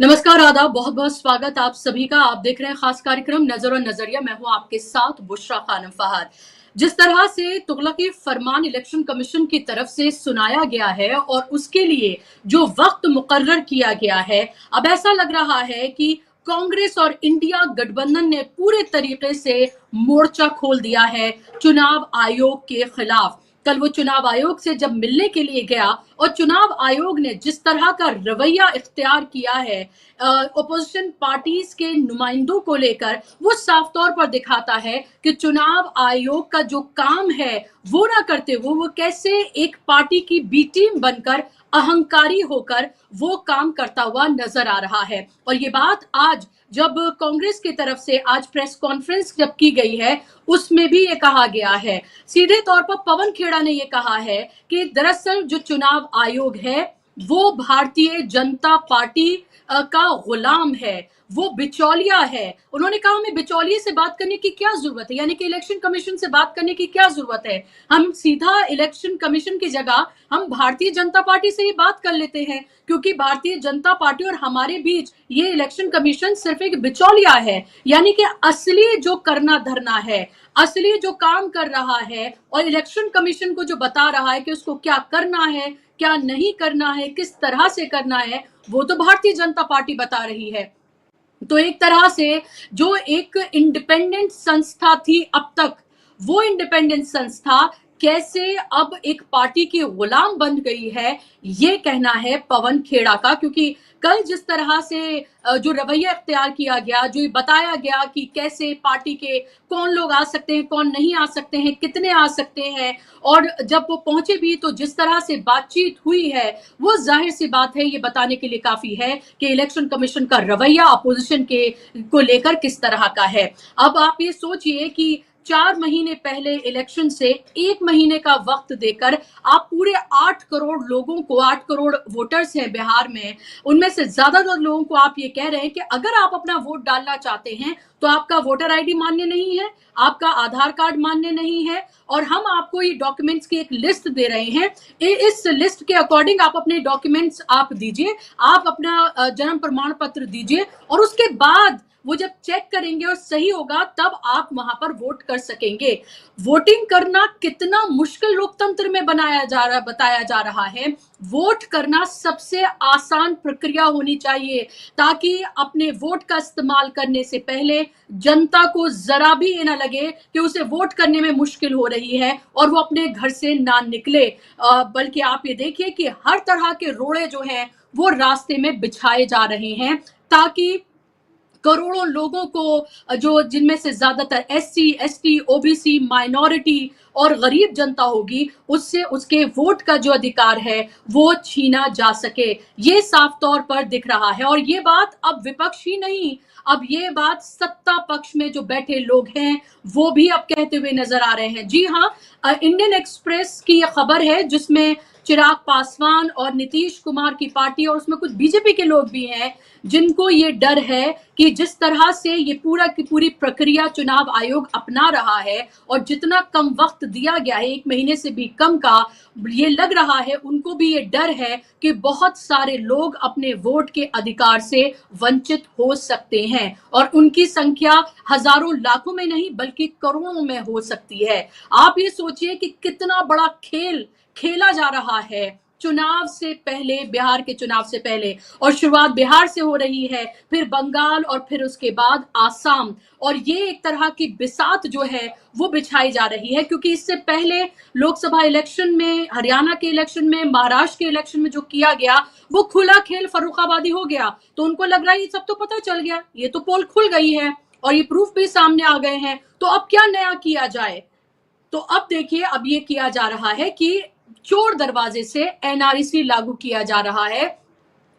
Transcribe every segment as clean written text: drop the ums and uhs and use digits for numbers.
नमस्कार, आदाब, बहुत बहुत स्वागत आप सभी का। आप देख रहे हैं खास कार्यक्रम नजर और नजरिया। मैं हूं आपके साथ बुशरा खानम फहद। जिस तरह से तुगलकी फरमान इलेक्शन कमीशन की तरफ से सुनाया गया है और उसके लिए जो वक्त मुकर्रर किया गया है, अब ऐसा लग रहा है कि कांग्रेस और इंडिया गठबंधन ने पूरे तरीके से मोर्चा खोल दिया है चुनाव आयोग के खिलाफ। कल वो चुनाव आयोग से जब मिलने के लिए गया और चुनाव आयोग ने जिस तरह का रवैया इख्तियार किया है ओपोजिशन पार्टीज के नुमाइंदों को लेकर, वो साफ तौर पर दिखाता है कि चुनाव आयोग का जो काम है वो ना करते वो कैसे एक पार्टी की बी टीम बनकर अहंकारी होकर वो काम करता हुआ नजर आ रहा है। और ये बात आज जब कांग्रेस की तरफ से आज प्रेस कॉन्फ्रेंस जब की गई है उसमें भी ये कहा गया है। सीधे तौर पर पवन खेड़ा ने ये कहा है कि दरअसल जो चुनाव आयोग है वो भारतीय जनता पार्टी का गुलाम है, वो बिचौलिया है। उन्होंने कहा हमें बिचौलिए से बात करने की क्या जरूरत है, यानी कि इलेक्शन कमीशन से बात करने की क्या जरूरत है। हम सीधा इलेक्शन कमीशन की जगह हम भारतीय जनता पार्टी से ही बात कर लेते हैं, क्योंकि भारतीय जनता पार्टी और हमारे बीच ये इलेक्शन कमीशन सिर्फ एक बिचौलिया है। यानी कि असली जो करना धरना है, असली जो काम कर रहा है और इलेक्शन कमीशन को जो बता रहा है कि उसको क्या करना है, क्या नहीं करना है, किस तरह से करना है, वो तो भारतीय जनता पार्टी बता रही है। तो एक तरह से जो एक इंडिपेंडेंट संस्था थी अब तक, वो इंडिपेंडेंट संस्था कैसे अब एक पार्टी की गुलाम बन गई है, ये कहना है पवन खेड़ा का। क्योंकि कल जिस तरह से जो रवैया इख्तियार किया गया, जो बताया गया कि कैसे पार्टी के कौन लोग आ सकते हैं, कौन नहीं आ सकते हैं, कितने आ सकते हैं, और जब वो पहुंचे भी तो जिस तरह से बातचीत हुई है, वो जाहिर सी बात है ये बताने के लिए काफी है कि इलेक्शन कमीशन का रवैया अपोजिशन के को लेकर किस तरह का है। अब आप ये सोचिए कि 4 महीने पहले इलेक्शन से 1 महीने का वक्त देकर आप पूरे 8 करोड़ लोगों को, 8 करोड़ वोटर्स हैं बिहार में, उनमें से ज्यादातर लोगों को आप ये कह रहे हैं कि अगर आप अपना वोट डालना चाहते हैं तो आपका वोटर आईडी मान्य नहीं है, आपका आधार कार्ड मान्य नहीं है, और हम आपको ये डॉक्यूमेंट्स की एक लिस्ट दे रहे हैं। इस लिस्ट के अकॉर्डिंग आप अपने डॉक्यूमेंट्स आप दीजिए, आप अपना जन्म प्रमाण पत्र दीजिए, और उसके बाद वो जब चेक करेंगे और सही होगा तब आप वहां पर वोट कर सकेंगे। वोटिंग करना कितना मुश्किल लोकतंत्र में बताया जा रहा है। वोट करना सबसे आसान प्रक्रिया होनी चाहिए, ताकि अपने वोट का इस्तेमाल करने से पहले जनता को जरा भी ये ना लगे कि उसे वोट करने में मुश्किल हो रही है और वो अपने घर से ना निकले। बल्कि आप ये देखिए कि हर तरह के रोड़े जो हैं वो रास्ते में बिछाए जा रहे हैं, ताकि करोड़ों लोगों को, जो जिनमें से ज्यादातर एससी, एसटी, ओबीसी, माइनॉरिटी और गरीब जनता होगी, उससे उसके वोट का जो अधिकार है वो छीना जा सके, ये साफ तौर पर दिख रहा है। और ये बात अब विपक्ष ही नहीं, अब ये बात सत्ता पक्ष में जो बैठे लोग हैं वो भी अब कहते हुए नजर आ रहे हैं। जी हाँ, इंडियन एक्सप्रेस की यह खबर है जिसमें चिराग पासवान और नीतीश कुमार की पार्टी और उसमें कुछ बीजेपी के लोग भी हैं, जिनको ये डर है कि जिस तरह से ये पूरा की पूरी प्रक्रिया चुनाव आयोग अपना रहा है और जितना कम वक्त दिया गया है, 1 महीने से भी कम का, ये लग रहा है उनको भी ये डर है कि बहुत सारे लोग अपने वोट के अधिकार से वंचित हो सकते हैं, और उनकी संख्या हजारों लाखों में नहीं बल्कि करोड़ों में हो सकती है। आप ये सोचिए कि कितना बड़ा खेल खेला जा रहा है चुनाव से पहले, बिहार के चुनाव से पहले, और शुरुआत बिहार से हो रही है, फिर बंगाल और फिर उसके बाद आसाम, और ये एक तरह की बिसात जो है वो बिछाई जा रही है। क्योंकि इससे पहले लोकसभा इलेक्शन में, हरियाणा के इलेक्शन में, महाराष्ट्र के इलेक्शन में जो किया गया वो खुला खेल फर्रुखाबादी हो गया, तो उनको लग रहा है ये सब तो पता चल गया, ये तो पोल खुल गई है और ये प्रूफ भी सामने आ गए हैं, तो अब क्या नया किया जाए। तो अब देखिए, अब ये किया जा रहा है कि चोर दरवाजे से एनआरसी लागू किया जा रहा है।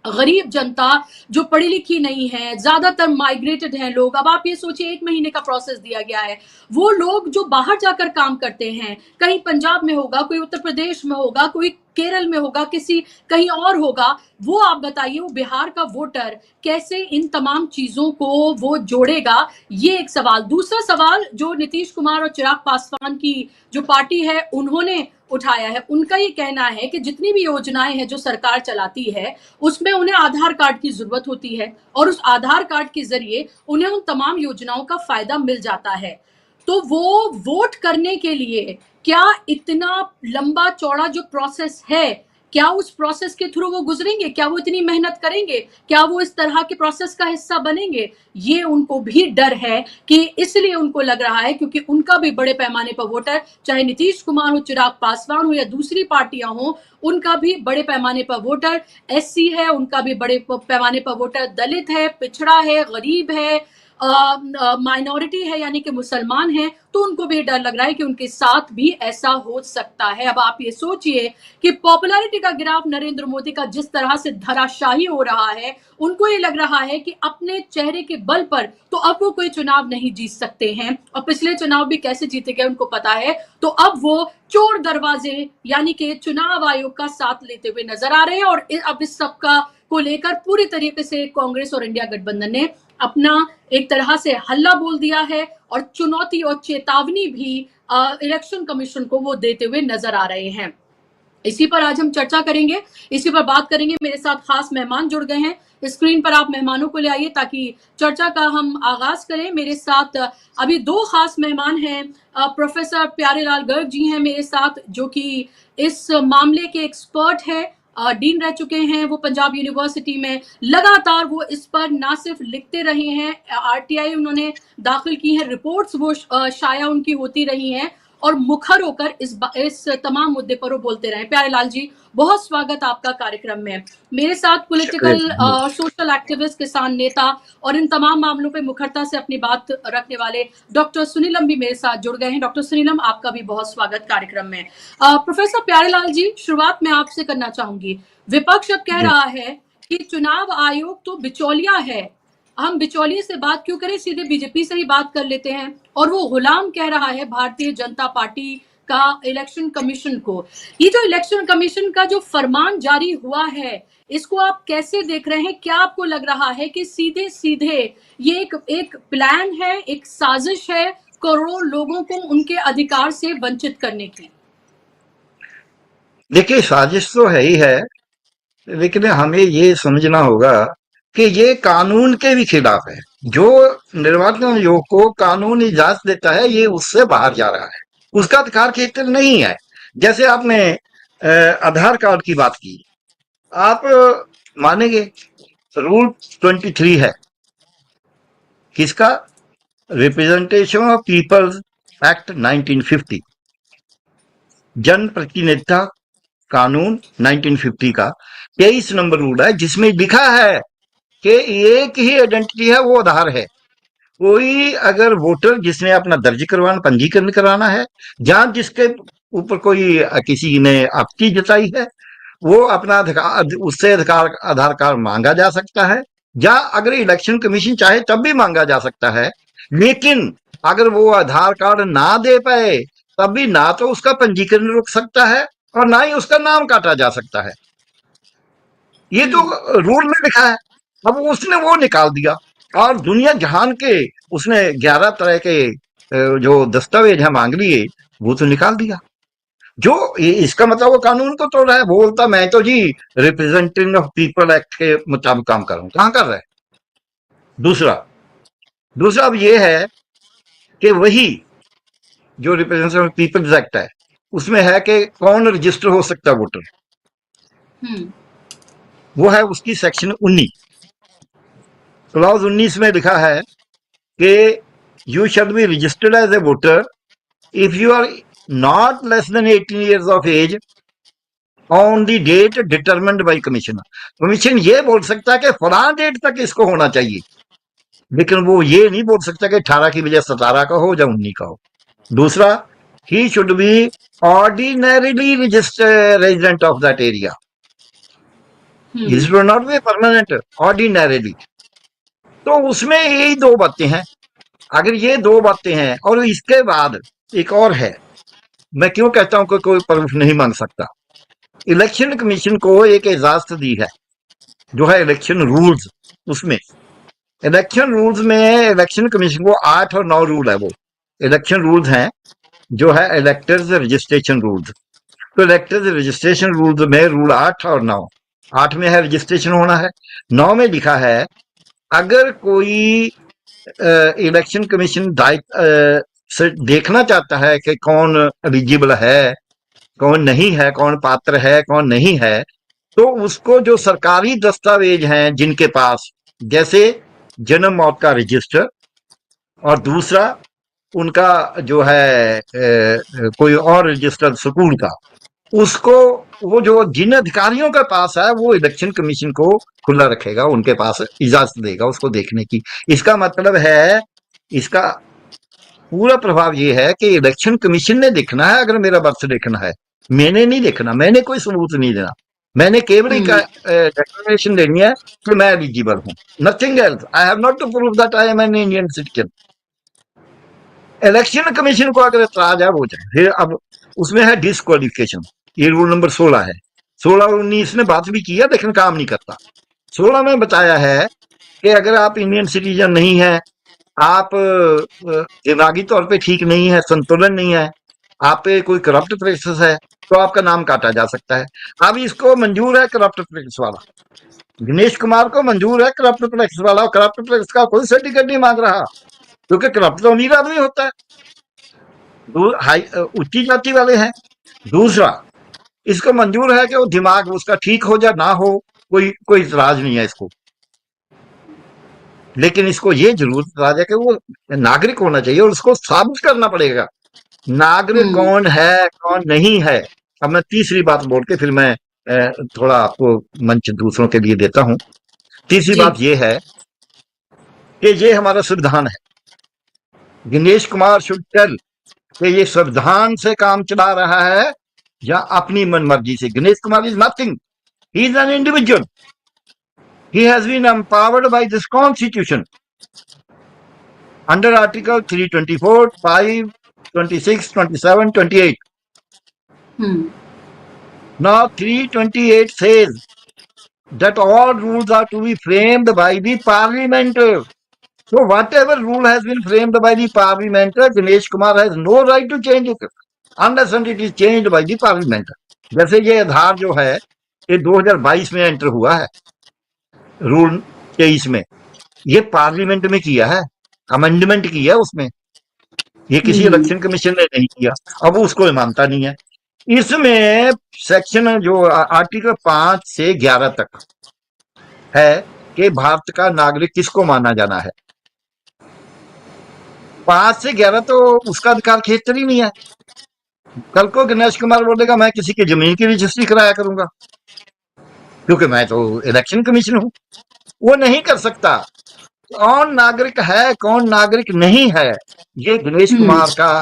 गरीब जनता जो पढ़ी लिखी नहीं है, ज्यादातर माइग्रेटेड हैं लोग, अब आप ये सोचिए 1 महीने का प्रोसेस दिया गया है। वो लोग जो बाहर जाकर काम करते हैं, कहीं पंजाब में होगा, कोई उत्तर प्रदेश में होगा, कोई केरल में होगा, किसी कहीं और होगा, वो आप बताइए वो बिहार का वोटर कैसे इन तमाम चीजों को वो जोड़ेगा, ये एक सवाल। दूसरा सवाल जो नीतीश कुमार और चिराग पासवान की जो पार्टी है उन्होंने उठाया है, उनका ये कहना है कि जितनी भी योजनाएं हैं जो सरकार चलाती है उसमें उन्हें आधार कार्ड की जरूरत होती है और उस आधार कार्ड के जरिए उन्हें उन तमाम योजनाओं का फायदा मिल जाता है। तो वो वोट करने के लिए क्या इतना लंबा चौड़ा जो प्रोसेस है, क्या उस प्रोसेस के थ्रू वो गुजरेंगे, क्या वो इतनी मेहनत करेंगे, क्या वो इस तरह के प्रोसेस का हिस्सा बनेंगे, ये उनको भी डर है कि इसलिए उनको लग रहा है क्योंकि उनका भी बड़े पैमाने पर वोटर, चाहे नीतीश कुमार हो, चिराग पासवान हो या दूसरी पार्टियां हो, उनका भी बड़े पैमाने पर वोटर एससी है, उनका भी बड़े पैमाने पर वोटर दलित है, पिछड़ा है, गरीब है, माइनॉरिटी है यानी कि मुसलमान हैं, तो उनको भी डर लग रहा है कि उनके साथ भी ऐसा हो सकता है। अब आप ये सोचिए कि पॉपुलैरिटी का ग्राफ नरेंद्र मोदी का जिस तरह से धराशाही हो रहा है, उनको ये लग रहा है कि अपने चेहरे के बल पर तो अब वो कोई चुनाव नहीं जीत सकते हैं, और पिछले चुनाव भी कैसे जीते गए उनको पता है, तो अब वो चोर दरवाजे यानी कि चुनाव आयोग का साथ लेते हुए नजर आ रहे हैं। और अब इस सब का को लेकर पूरी तरीके से कांग्रेस और इंडिया गठबंधन ने अपना एक तरह से हल्ला बोल दिया है और चुनौती और चेतावनी भी इलेक्शन कमीशन को वो देते हुए नजर आ रहे हैं। इसी पर आज हम चर्चा करेंगे, इसी पर बात करेंगे। मेरे साथ खास मेहमान जुड़ गए हैं, स्क्रीन पर आप मेहमानों को ले आइए ताकि चर्चा का हम आगाज करें। मेरे साथ अभी दो खास मेहमान हैं, प्रोफेसर प्यारेलाल गर्ग जी हैं मेरे साथ, जो कि इस मामले के एक्सपर्ट है, डीन रह चुके हैं वो पंजाब यूनिवर्सिटी में। लगातार वो इस पर ना सिर्फ लिखते रहे हैं, आरटीआई उन्होंने दाखिल की है, रिपोर्ट्स वो शाया उनकी होती रही हैं और मुखर होकर इस तमाम मुद्दे पर वो बोलते रहे। प्यारेलाल जी, बहुत स्वागत आपका कार्यक्रम में। मेरे साथ पॉलिटिकल सोशल एक्टिविस्ट, किसान नेता और इन तमाम मामलों पे मुखरता से अपनी बात रखने वाले डॉक्टर सुनीलम भी मेरे साथ जुड़ गए हैं। डॉक्टर सुनीलम, आपका भी बहुत स्वागत कार्यक्रम में। प्रोफेसर प्यारेलाल जी, शुरुआत मैं आपसे करना चाहूंगी। विपक्ष अब कह रहा है कि चुनाव आयोग तो बिचौलिया है, हम बिचौलिए से बात क्यों करें, सीधे बीजेपी से ही बात कर लेते हैं, और वो गुलाम कह रहा है भारतीय जनता पार्टी का इलेक्शन कमीशन को। ये जो इलेक्शन कमीशन का जो फरमान जारी हुआ है, इसको आप कैसे देख रहे हैं? क्या आपको लग रहा है कि सीधे सीधे ये एक प्लान है, एक साजिश है करोड़ों लोगों को उनके अधिकार से वंचित करने की? देखिए, साजिश तो है ही है, लेकिन हमें ये समझना होगा कि ये कानून के भी खिलाफ है। जो निर्वाचन आयोग को कानून इजाजत देता है, ये उससे बाहर जा रहा है, उसका अधिकार क्षेत्र नहीं है। जैसे आपने आधार कार्ड की बात की, आप मानेंगे रूल 23 है किसका? रिप्रेजेंटेशन ऑफ पीपल्स एक्ट 1950, जन प्रतिनिधित्व कानून 1950 का 23 नंबर रूल है, जिसमें लिखा है कि एक ही आइडेंटिटी है, वो आधार है। कोई अगर वोटर जिसने अपना दर्ज करवाना, पंजीकरण कराना है, जहां जिसके ऊपर कोई किसी ने आपत्ति जताई है, वो अपना अधिकार, उससे अधिकार आधार कार्ड मांगा जा सकता है, या अगर इलेक्शन कमीशन चाहे तब भी मांगा जा सकता है। लेकिन अगर वो आधार कार्ड ना दे पाए, तब भी ना तो उसका पंजीकरण रुक सकता है और ना ही उसका नाम काटा जा सकता है। ये तो रूल में लिखा है। अब उसने वो निकाल दिया और दुनिया जहान के उसने 11 तरह के जो दस्तावेज है मांग लिए, वो तो निकाल दिया। जो इसका मतलब वो कानून को तोड़ रहा है। बोलता मैं तो जी रिप्रेजेंटेटिव ऑफ पीपल एक्ट के मुताबिक काम कर रहा हूं, कहां कर रहा है? दूसरा दूसरा अब ये है कि वही जो रिप्रेजेंटेटिव ऑफ पीपल्स एक्ट है, उसमें है कि कौन रजिस्टर हो सकता है वोटर, वो है उसकी सेक्शन 19, क्लॉज 19 में लिखा है कि you shall be registered as a voter if you are not less than 18 years of age on the date determined by commission. Commission ये बोल सकता है कि फलां डेट तक इसको होना चाहिए, लेकिन वो ये नहीं बोल सकता कि 18 की बजाय 17 का हो या 19 का हो। दूसरा, he should be ordinarily resident of that area, he should not be permanent, ordinarily. तो उसमें यही दो बातें हैं। अगर ये दो बातें हैं और इसके बाद एक और है, मैं क्यों कहता हूं कि कोई प्रूफ नहीं मांग सकता, इलेक्शन कमीशन को एक इजाजत दी है जो है इलेक्शन रूल्स। उसमें इलेक्शन रूल्स में इलेक्शन कमीशन को 8 और 9 रूल है। वो इलेक्शन रूल्स हैं जो है इलेक्टर्स रजिस्ट्रेशन रूल्स। तो इलेक्टर्स रजिस्ट्रेशन रूल्स में रूल 8 और 9। 8 में है रजिस्ट्रेशन होना है, 9 में लिखा है अगर कोई इलेक्शन कमीशन से देखना चाहता है कि कौन एलिजिबल है, कौन नहीं है, कौन पात्र है, कौन नहीं है, तो उसको जो सरकारी दस्तावेज हैं जिनके पास, जैसे जन्म मौत का रजिस्टर, और दूसरा उनका जो है कोई और रजिस्टर स्कूल का, उसको वो जो जिन अधिकारियों के पास है वो इलेक्शन कमीशन को खुला रखेगा, उनके पास इजाजत देगा उसको देखने की। इसका मतलब है, इसका पूरा प्रभाव ये है कि इलेक्शन कमीशन ने देखना है अगर मेरा बर्थ देखना है, मैंने नहीं देखना, मैंने कोई सबूत नहीं देना, मैंने केवल एक हम्म। डिक्लेरेशन देनी है कि मैं एलिजिबल हूं, nothing else. I have not to prove that I am an Indian citizen. Election commission को अगर एतराज है वो जाए। फिर अब उसमें है डिस्क्वालिफिकेशन, ये रूल नंबर 16 है। 16 और 19 ने बात भी किया लेकिन काम नहीं करता। 16 में बताया है कि अगर आप इंडियन सिटीजन नहीं है, आप दिमागी तौर पे ठीक नहीं है, संतुलन नहीं है, आप पे कोई करप्ट प्रैक्टिस है, तो आपका नाम काटा जा सकता है। अब इसको मंजूर है करप्ट प्रैक्टिस वाला, दिनेश कुमार को मंजूर है करप्ट प्रैक्टिस वाला, और करप्ट प्रैक्टिस का कोई सर्टिफिकेट नहीं मांग रहा, क्योंकि करप्ट तो अमीर आदमी होता है, उच्ची जाति वाले हैं। दूसरा, इसको मंजूर है कि वो दिमाग उसका ठीक हो या ना हो, कोई कोई इतराज नहीं है इसको, लेकिन इसको ये जरूर इतराज है कि वो नागरिक होना चाहिए और उसको साबित करना पड़ेगा नागरिक हम्म। कौन है कौन नहीं है। अब मैं तीसरी बात बोल के फिर मैं थोड़ा आपको मंच दूसरों के लिए देता हूं। तीसरी जी। बात यह है कि ये हमारा संविधान है। दिनेश कुमार शुड टेल कि ये संविधान से काम चला रहा है या अपनी मनमर्जी से। Dinesh Kumar is nothing, he is an individual, he has been empowered by this constitution under article 324, 5, 26, 27, 28. Hmm. Now 328 says that all rules are to be framed by the parliament. So whatever rule has been framed by the parliament, Dinesh Kumar has no right to change it unless and it is changed by the parliament. जैसे ये आधार जो है ये 2022 में enter हुआ है, rule 23 में, ये पार्लियामेंट में किया है, अमेंडमेंट किया है उसमें, ये किसी हम्म। इलेक्शन कमीशन ने नहीं किया। अब वो उसको मानता नहीं है। इसमें सेक्शन जो आर्टिकल 5 से 11 तक है कि भारत का नागरिक किसको माना जाना है। 5 से 11 तो उसका अधिकार क्षेत्र ही नहीं है। कल को गणेश कुमार बोलेगा मैं किसी की जमीन की रजिस्ट्री कराया करूंगा, क्योंकि मैं तो इलेक्शन कमीशन हूं, वो नहीं कर सकता। कौन नागरिक है कौन नागरिक नहीं है, ये दिनेश हम्म। कुमार का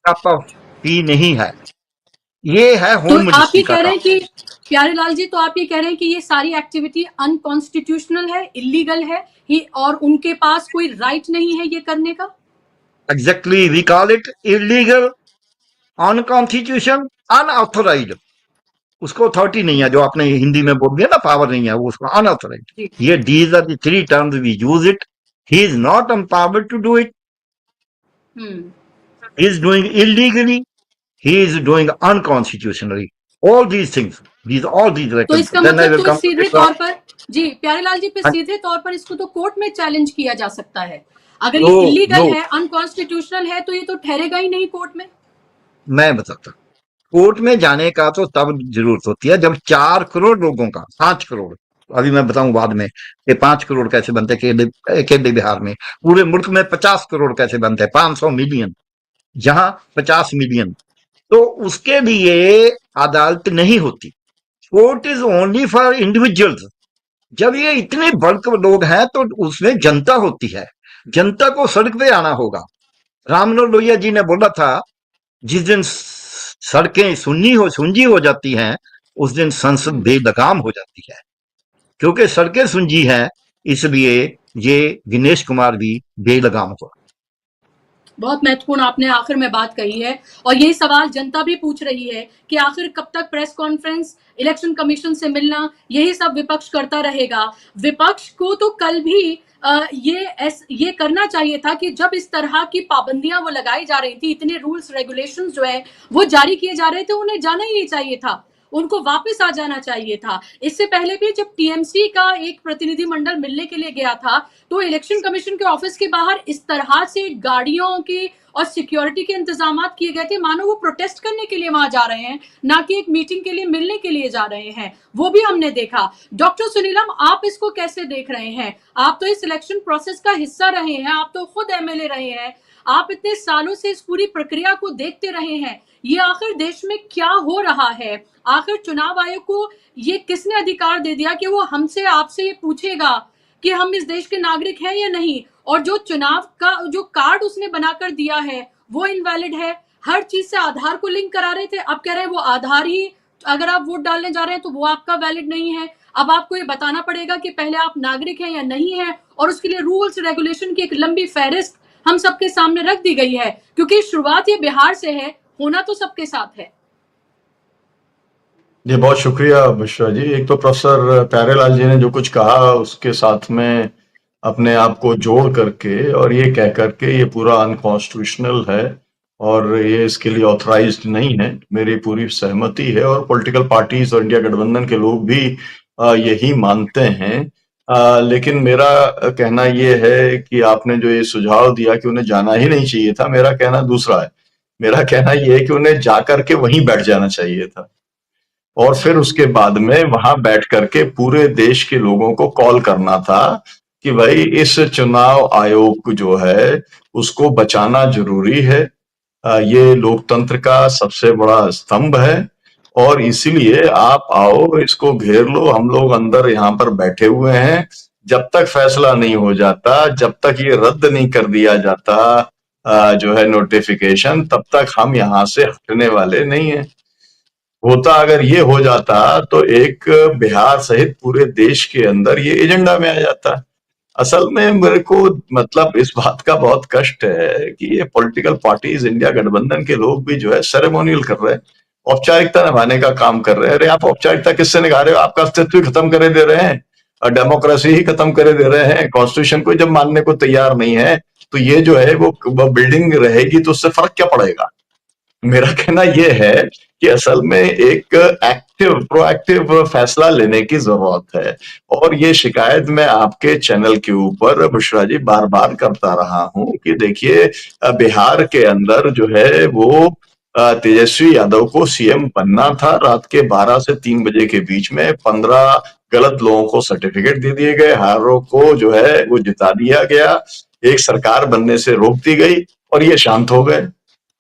कप ऑफ टी नहीं है, ये है तो होम आप मिनिस्ट्री ये का कह रहे काम। हैं कि प्यारेलाल जी, तो आप ये कह रहे हैं कि ये सारी एक्टिविटी अनकॉन्स्टिट्यूशनल है, इलीगल है ही, और उनके पास कोई राइट नहीं है ये करने का? Exactly, we call it illegal, unconstitution, unauthorised. उसको अथॉरिटी नहीं है, जो आपने हिंदी में बोल दिया ना, पावर नहीं है, वो उसको अनऑथोराइज्ड। जी। ये these are the 3 terms we use it. He is not empowered to do it, hmm. he is doing illegally, he is doing unconstitutionally, all these things, all these तो elections. इसका Then I मतलब will तो come to सीधे later तौर on. पर, जी प्यारेलाल जी, पे And सीधे तौर पर इसको तो कोर्ट में चैलेंज किया जा सकता है। अगर ये no, इलीगल no, है, अनकॉन्स्टिट्यूशनल है, तो ये तो ठहरेगा ही नहीं कोर्ट में। मैं बताता हूँ। कोर्ट में जाने का तो तब जरूरत होती है जब 4 करोड़ लोगों का, 5 करोड़, अभी मैं बताऊं बाद में कि 5 करोड़ कैसे बनते केंद्र बिहार में, पूरे मुल्क में 50 करोड़ कैसे बनते हैं, 500 मिलियन, जहां 50 मिलियन, तो उसके लिए अदालत नहीं होती। Court is only for individuals. जब ये इतने बल्क लोग हैं तो उसमें जनता होती है, जनता को सड़क पे आना होगा। राममनोहर लोहिया जी ने बोला था जिस दिन सड़कें सुंजी हो जाती हैं उस दिन संसद बेलगाम हो जाती है। क्योंकि सड़कें सुंजी हैं इसलिए ये दिनेश कुमार भी बेलगाम हुआ। बहुत महत्वपूर्ण आपने आखिर में बात कही है और यही सवाल जनता भी पूछ रही है कि आखिर कब तक प्रेस कॉन्फ्रेंस, इलेक्शन कमीशन से मिलना, यही सब विपक्ष करता रहेगा। विपक्ष को तो कल भी ये करना चाहिए था कि जब इस तरह की पाबंदियां वो लगाई जा रही थी, इतने रूल्स रेगुलेशंस जो है वो जारी किए जा रहे थे, उन्हें जाना ही नहीं चाहिए था, उनको वापस आ जाना चाहिए था। इससे पहले भी जब टीएमसी का एक प्रतिनिधि मंडल मिलने के लिए गया था, तो इलेक्शन कमीशन के ऑफिस के बाहर इस तरह से गाड़ियों की और सिक्योरिटी के इंतजाम किए गए थे मानो वो प्रोटेस्ट करने के लिए वहां जा रहे हैं, ना कि एक मीटिंग के लिए मिलने के लिए जा रहे हैं। वो भी हमने देखा। डॉक्टर सुनीलम, आप इसको कैसे देख रहे हैं? आप तो इस इलेक्शन प्रोसेस का हिस्सा रहे हैं, आप तो खुद एमएलए रहे हैं, आप इतने सालों से इस पूरी प्रक्रिया को देखते रहे हैं। ये आखिर देश में क्या हो रहा है? आखिर चुनाव आयोग को ये किसने अधिकार दे दिया कि वो हमसे, आपसे ये पूछेगा कि हम इस देश के नागरिक हैं या नहीं? और जो चुनाव का जो कार्ड उसने बनाकर दिया है वो इनवैलिड है। हर चीज से आधार को लिंक करा रहे थे, अब कह रहे हैं वो आधार ही, अगर आप वोट डालने जा रहे हैं तो वो आपका वैलिड नहीं है। अब आपको ये बताना पड़ेगा कि पहले आप नागरिक हैं या नहीं है, और उसके लिए रूल्स रेगुलेशन की एक लंबी फहरिस्त हम सबके सामने रख दी गई है, क्योंकि शुरुआत ये बिहार से है, होना तो सबके साथ है। जी, बहुत शुक्रिया मिश्रा जी। एक तो प्रोफेसर प्यारेलाल जी ने जो कुछ कहा उसके साथ में अपने आप को जोड़ करके और ये कह करके ये पूरा अनकॉन्स्टिट्यूशनल है और ये इसके लिए ऑथराइज्ड नहीं है, मेरी पूरी सहमति है और पॉलिटिकल पार्टीज और इंडिया गठबंधन के लोग भी यही मानते हैं। लेकिन मेरा कहना ये है कि आपने जो ये सुझाव दिया कि उन्हें जाना ही नहीं चाहिए था, मेरा कहना दूसरा है। मेरा कहना ये है कि उन्हें जाकर के वहीं बैठ जाना चाहिए था और फिर उसके बाद में वहां बैठ करके पूरे देश के लोगों को कॉल करना था कि भाई इस चुनाव आयोग जो है उसको बचाना जरूरी है। ये लोकतंत्र का सबसे बड़ा स्तंभ है और इसीलिए आप आओ, इसको घेर लो, हम लोग अंदर यहाँ पर बैठे हुए हैं। जब तक फैसला नहीं हो जाता, जब तक ये रद्द नहीं कर दिया जाता जो है नोटिफिकेशन, तब तक हम यहाँ से हटने वाले नहीं है। होता अगर ये हो जाता तो एक बिहार सहित पूरे देश के अंदर ये एजेंडा में आ जाता। असल में मेरे को मतलब इस बात का बहुत कष्ट है कि ये पॉलिटिकल पार्टीज, इंडिया गठबंधन के लोग भी जो है सेरेमोनियल कर रहे हैं, औपचारिकता निभाने का काम कर रहे हैं। अरे आप औपचारिकता किससे निभा रहे हो? आपका अस्तित्व ही खत्म करे दे रहे हैं और डेमोक्रेसी ही खत्म करे दे रहे हैं। कॉन्स्टिट्यूशन को जब मानने को तैयार नहीं है तो ये जो है वो बिल्डिंग रहेगी तो उससे फर्क क्या पड़ेगा? मेरा कहना यह है कि असल में एक प्रोएक्टिव फैसला लेने की जरूरत है और ये शिकायत मैं आपके चैनल के ऊपर बुशरा जी बार बार करता रहा हूं कि देखिए बिहार के अंदर जो है वो तेजस्वी यादव को सीएम बनना था। रात के 12 से 3 बजे के बीच में 15 गलत लोगों को सर्टिफिकेट दे दिए गए, हारों को जो है वो जिता दिया गया, एक सरकार बनने से रोक दी गई और ये शांत हो गए।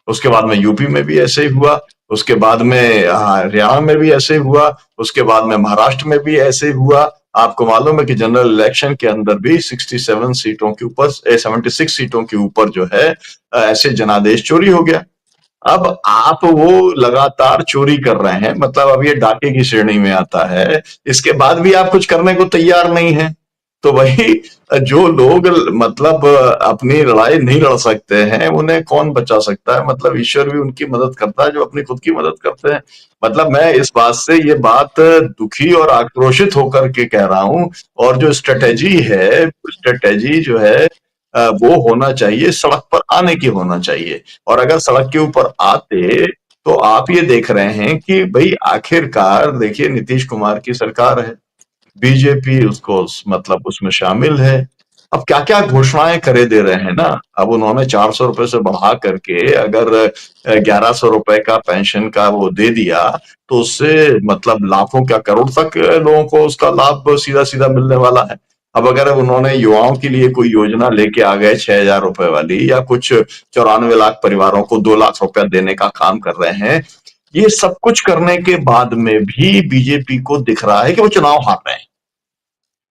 उसके बाद में यूपी में भी ऐसे ही हुआ, उसके बाद में हरियाणा में भी ऐसे ही हुआ, उसके बाद में महाराष्ट्र में भी ऐसे ही हुआ। आपको मालूम है कि जनरल इलेक्शन के अंदर भी 67 सीटों के ऊपर 76 सीटों के ऊपर जो है ऐसे जनादेश चोरी हो गया। अब आप वो लगातार चोरी कर रहे हैं, मतलब अब ये डाके की श्रेणी में आता है, इसके बाद भी आप कुछ करने को तैयार नहीं है। तो वही जो लोग मतलब अपनी लड़ाई नहीं लड़ सकते हैं उन्हें कौन बचा सकता है? मतलब ईश्वर भी उनकी मदद करता है जो अपनी खुद की मदद करते हैं। मतलब मैं इस बात से ये बात दुखी और आक्रोशित होकर के कह रहा हूं और जो स्ट्रेटेजी है, स्ट्रेटेजी जो है वो होना चाहिए, सड़क पर आने की होना चाहिए। और अगर सड़क के ऊपर आते तो आप ये देख रहे हैं कि भाई आखिरकार देखिए नीतीश कुमार की सरकार है, बीजेपी उसको मतलब उसमें शामिल है। अब क्या क्या घोषणाएं करे दे रहे हैं ना। अब उन्होंने 400 रुपए से बढ़ा करके अगर 1100 रुपए का पेंशन का वो दे दिया तो उससे मतलब लाखों क्या करोड़ तक लोगों को उसका लाभ सीधा सीधा मिलने वाला है। अब अगर उन्होंने युवाओं के लिए कोई योजना लेके आ गए 6,000 रुपए वाली, या कुछ 94 लाख परिवारों को 2 लाख रुपया देने का काम कर रहे हैं, ये सब कुछ करने के बाद में भी बीजेपी को दिख रहा है कि वो चुनाव हार रहे हैं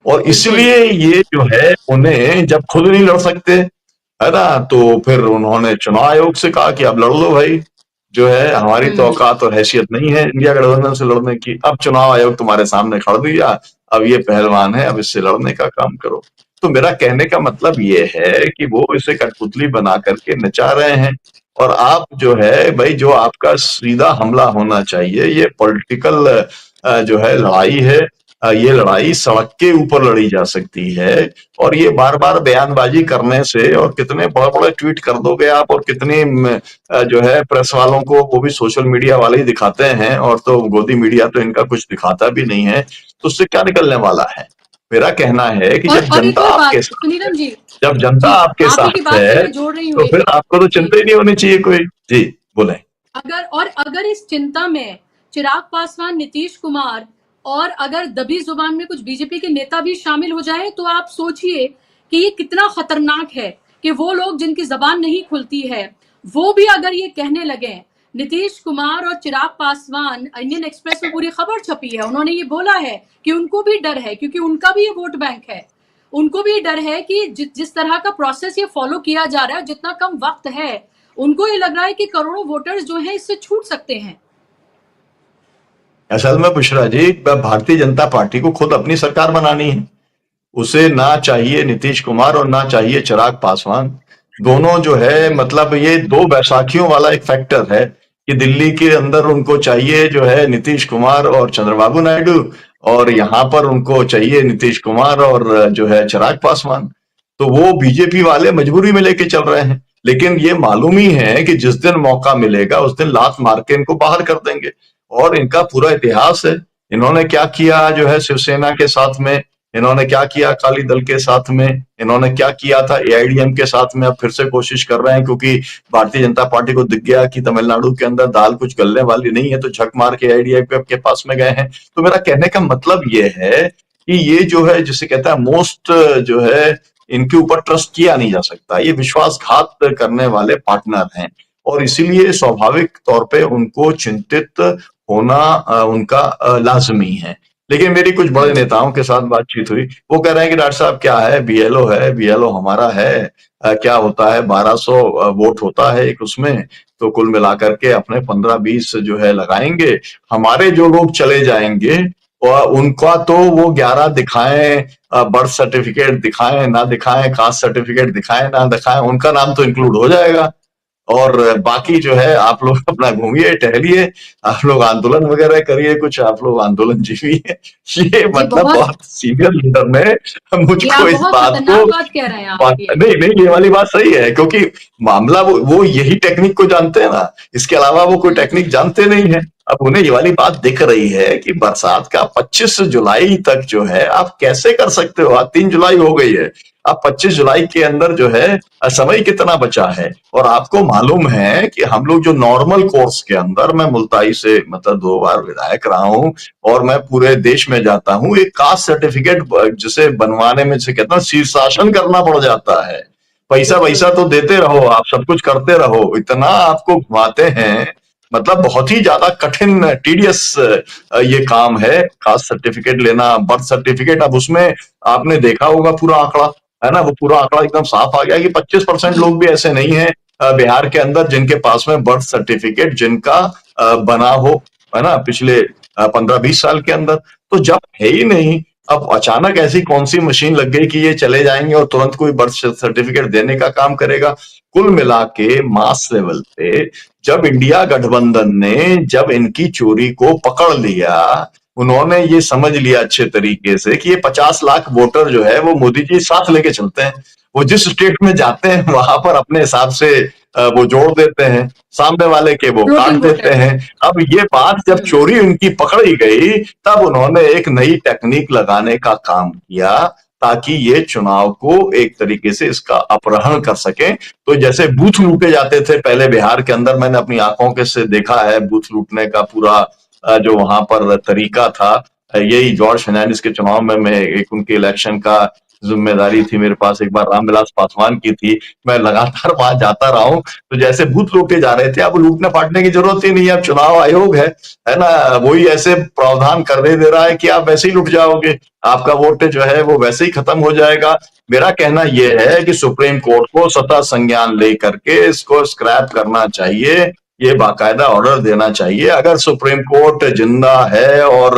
और इसलिए ये जो है उन्हें जब खुद नहीं लड़ सकते है ना, तो फिर उन्होंने चुनाव आयोग से कहा कि अब लड़ लो भाई, जो है हमारी तो औकात और हैसियत नहीं है इंडिया गठबंधन से लड़ने की। अब चुनाव आयोग तुम्हारे सामने खड़ दिया, अब ये पहलवान है, अब इससे लड़ने का काम करो। तो मेरा कहने का मतलब ये है कि वो इसे कठपुतली बना करके नचा रहे हैं। और आप जो है भाई, जो आपका सीधा हमला होना चाहिए, ये पॉलिटिकल जो है लड़ाई है। ये लड़ाई सड़क के ऊपर लड़ी जा सकती है। और ये बार बार बयानबाजी करने से, और कितने बड़े बड़े ट्वीट कर दोगे आप, और कितनी जो है प्रेस वालों को, वो भी सोशल मीडिया वाले ही दिखाते हैं, और तो गोदी मीडिया तो इनका कुछ दिखाता भी नहीं है, तो उससे क्या निकलने वाला है? मेरा कहना है कि जब और एक जनता और बात आपके साथ सुनीलम है, जी, जब जनता जी आपके आप ही की साथ बात से है, मैं जोड़ रही हूँ तो फिर एक आपको तो जी। चिंता ही नहीं होनी चाहिए कोई। जी, बोले। अगर इस चिराग पासवान, नीतीश कुमार और अगर दबी जुबान में कुछ बीजेपी के नेता भी शामिल हो जाए, तो आप सोचिए कि ये कितना खतरनाक है कि वो लोग जिनकी जबान नहीं खुलती है, वो भी अगर ये कहने लगे। नीतीश कुमार और चिराग पासवान, इंडियन एक्सप्रेस में पूरी खबर छपी है, उन्होंने ये बोला है कि उनको भी डर है, क्योंकि उनका भी ये वोट बैंक है। उनको भी डर है कि जिस तरह का प्रोसेस ये फॉलो किया जा रहा है, जितना कम वक्त है, उनको ये लग रहा है कि करोड़ों वोटर्स जो हैं इससे छूट सकते हैं। असल में बुशरा जी, भारतीय जनता पार्टी को खुद अपनी सरकार बनानी है। उसे ना चाहिए नीतीश कुमार और ना चाहिए चिराग पासवान। दोनों जो है, मतलब ये दो बैसाखियों वाला एक फैक्टर है कि दिल्ली के अंदर उनको चाहिए जो है नीतीश कुमार और चंद्रबाबू नायडू, और यहाँ पर उनको चाहिए नीतीश कुमार और जो है चिराग पासवान। तो वो बीजेपी वाले मजबूरी में लेके चल रहे हैं, लेकिन ये मालूम ही है कि जिस दिन मौका मिलेगा उस दिन लात मार के इनको बाहर कर देंगे। और इनका पूरा इतिहास है, इन्होंने क्या किया जो है शिवसेना के साथ में, इन्होंने क्या किया अकाली दल के साथ में, इन्होंने क्या किया था एआईडीएम के साथ में। अब फिर से कोशिश कर रहे हैं, क्योंकि भारतीय जनता पार्टी को दिख गया कि तमिलनाडु के अंदर दाल कुछ गलने वाली नहीं है, तो झक मार के एआईडीएम के पास में गए हैं। तो मेरा कहने का मतलब ये है कि ये जो है, जिसे कहता है मोस्ट, जो है इनके ऊपर ट्रस्ट किया नहीं जा सकता। ये विश्वासघात करने वाले पार्टनर हैं, और इसीलिए स्वाभाविक तौर पे उनको चिंतित होना उनका लाजमी है। लेकिन मेरी कुछ बड़े नेताओं के साथ बातचीत हुई, वो कह रहे हैं कि डॉक्टर साहब क्या है, बीएलओ है, बीएलओ हमारा है, क्या होता है 1200 वोट होता है एक उसमें, तो कुल मिलाकर के अपने 15-20 जो है लगाएंगे, हमारे जो लोग चले जाएंगे और उनका तो वो 11 दिखाएं, बर्थ सर्टिफिकेट दिखाएं ना दिखाएं, कास्ट सर्टिफिकेट दिखाएं ना दिखाएं, उनका नाम तो इंक्लूड हो जाएगा। और बाकी जो है आप लोग अपना घूमिए टहलिए, आप लोग आंदोलन वगैरह करिए, कुछ आप लोग आंदोलन जीविए। ये ये मतलब बहुत बहुत सीनियर लीडर ने ये मुझको आप इस बहुत बात को, खतरनाक बात कह रहे हैं आप ये। नहीं नहीं, ये वाली बात सही है, क्योंकि मामला वो यही टेक्निक को जानते हैं ना, इसके अलावा वो कोई टेक्निक जानते नहीं है। अब उन्हें ये वाली बात दिख रही है कि बरसात का 25 जुलाई तक जो है आप कैसे कर सकते हो। आज 3 जुलाई हो गई है, अब 25 जुलाई के अंदर जो है समय कितना बचा है। और आपको मालूम है कि हम लोग जो नॉर्मल कोर्स के अंदर, मैं मुल्ताई से मतलब 2 बार विधायक रहा हूं, और मैं पूरे देश में जाता हूं, एक कास्ट सर्टिफिकेट जिसे बनवाने में, जिसे कहता हूं, शीर्षासन करना पड़ जाता है। पैसा बिल्कुल वैसा तो देते रहो, आप सब कुछ करते रहो, इतना आपको घुमाते हैं, मतलब बहुत ही ज्यादा कठिन टीडियस ये काम है कास्ट सर्टिफिकेट लेना, बर्थ सर्टिफिकेट। अब उसमें आपने देखा होगा पूरा आंकड़ा, है ना, वो पूरा आंकड़ा एकदम साफ आ गया कि 25% लोग भी ऐसे नहीं है बिहार के अंदर जिनके पास में बर्थ सर्टिफिकेट जिनका बना हो, है ना, पिछले 15-20 साल के अंदर। तो जब है ही नहीं, अब अचानक ऐसी कौन सी मशीन लग गई कि ये चले जाएंगे और तुरंत कोई बर्थ सर्टिफिकेट देने का काम करेगा। कुल मिला के मास लेवल पे जब इंडिया गठबंधन ने जब इनकी चोरी को पकड़ लिया, उन्होंने ये समझ लिया अच्छे तरीके से कि ये 50 लाख वोटर जो है वो मोदी जी साथ लेके चलते हैं। वो जिस स्टेट में जाते हैं वहां पर अपने हिसाब से वो जोड़ देते हैं, सामने वाले के वो काट फ्लोटिंग देते वोटर। हैं। अब ये बात जब चोरी उनकी पकड़ी गई, तब उन्होंने एक नई टेक्निक लगाने का काम किया ताकि ये चुनाव को एक तरीके से इसका अपहरण कर सके। तो जैसे बूथ लूटे जाते थे पहले बिहार के अंदर, मैंने अपनी आंखों के से देखा है बूथ लूटने का पूरा जो वहां पर तरीका था। यही जॉर्ज फर्नांडिस के चुनाव में मैं एक उनके इलेक्शन का जिम्मेदारी थी मेरे पास, एक बार रामविलास पासवान की थी, मैं लगातार वहां जाता रहा हूं। तो जैसे बूथ लूटे जा रहे थे, अब लूटने फाटने की जरूरत ही नहीं है, अब चुनाव आयोग है ना, वही ऐसे प्रावधान कर दे रहा है कि आप वैसे ही लुट जाओगे, आपका वोट जो है वो वैसे ही खत्म हो जाएगा। मेरा कहना यह है कि सुप्रीम कोर्ट को सतह संज्ञान लेकर के इसको स्क्रैप करना चाहिए। ये बाकायदा ऑर्डर देना चाहिए। अगर सुप्रीम कोर्ट जिंदा है और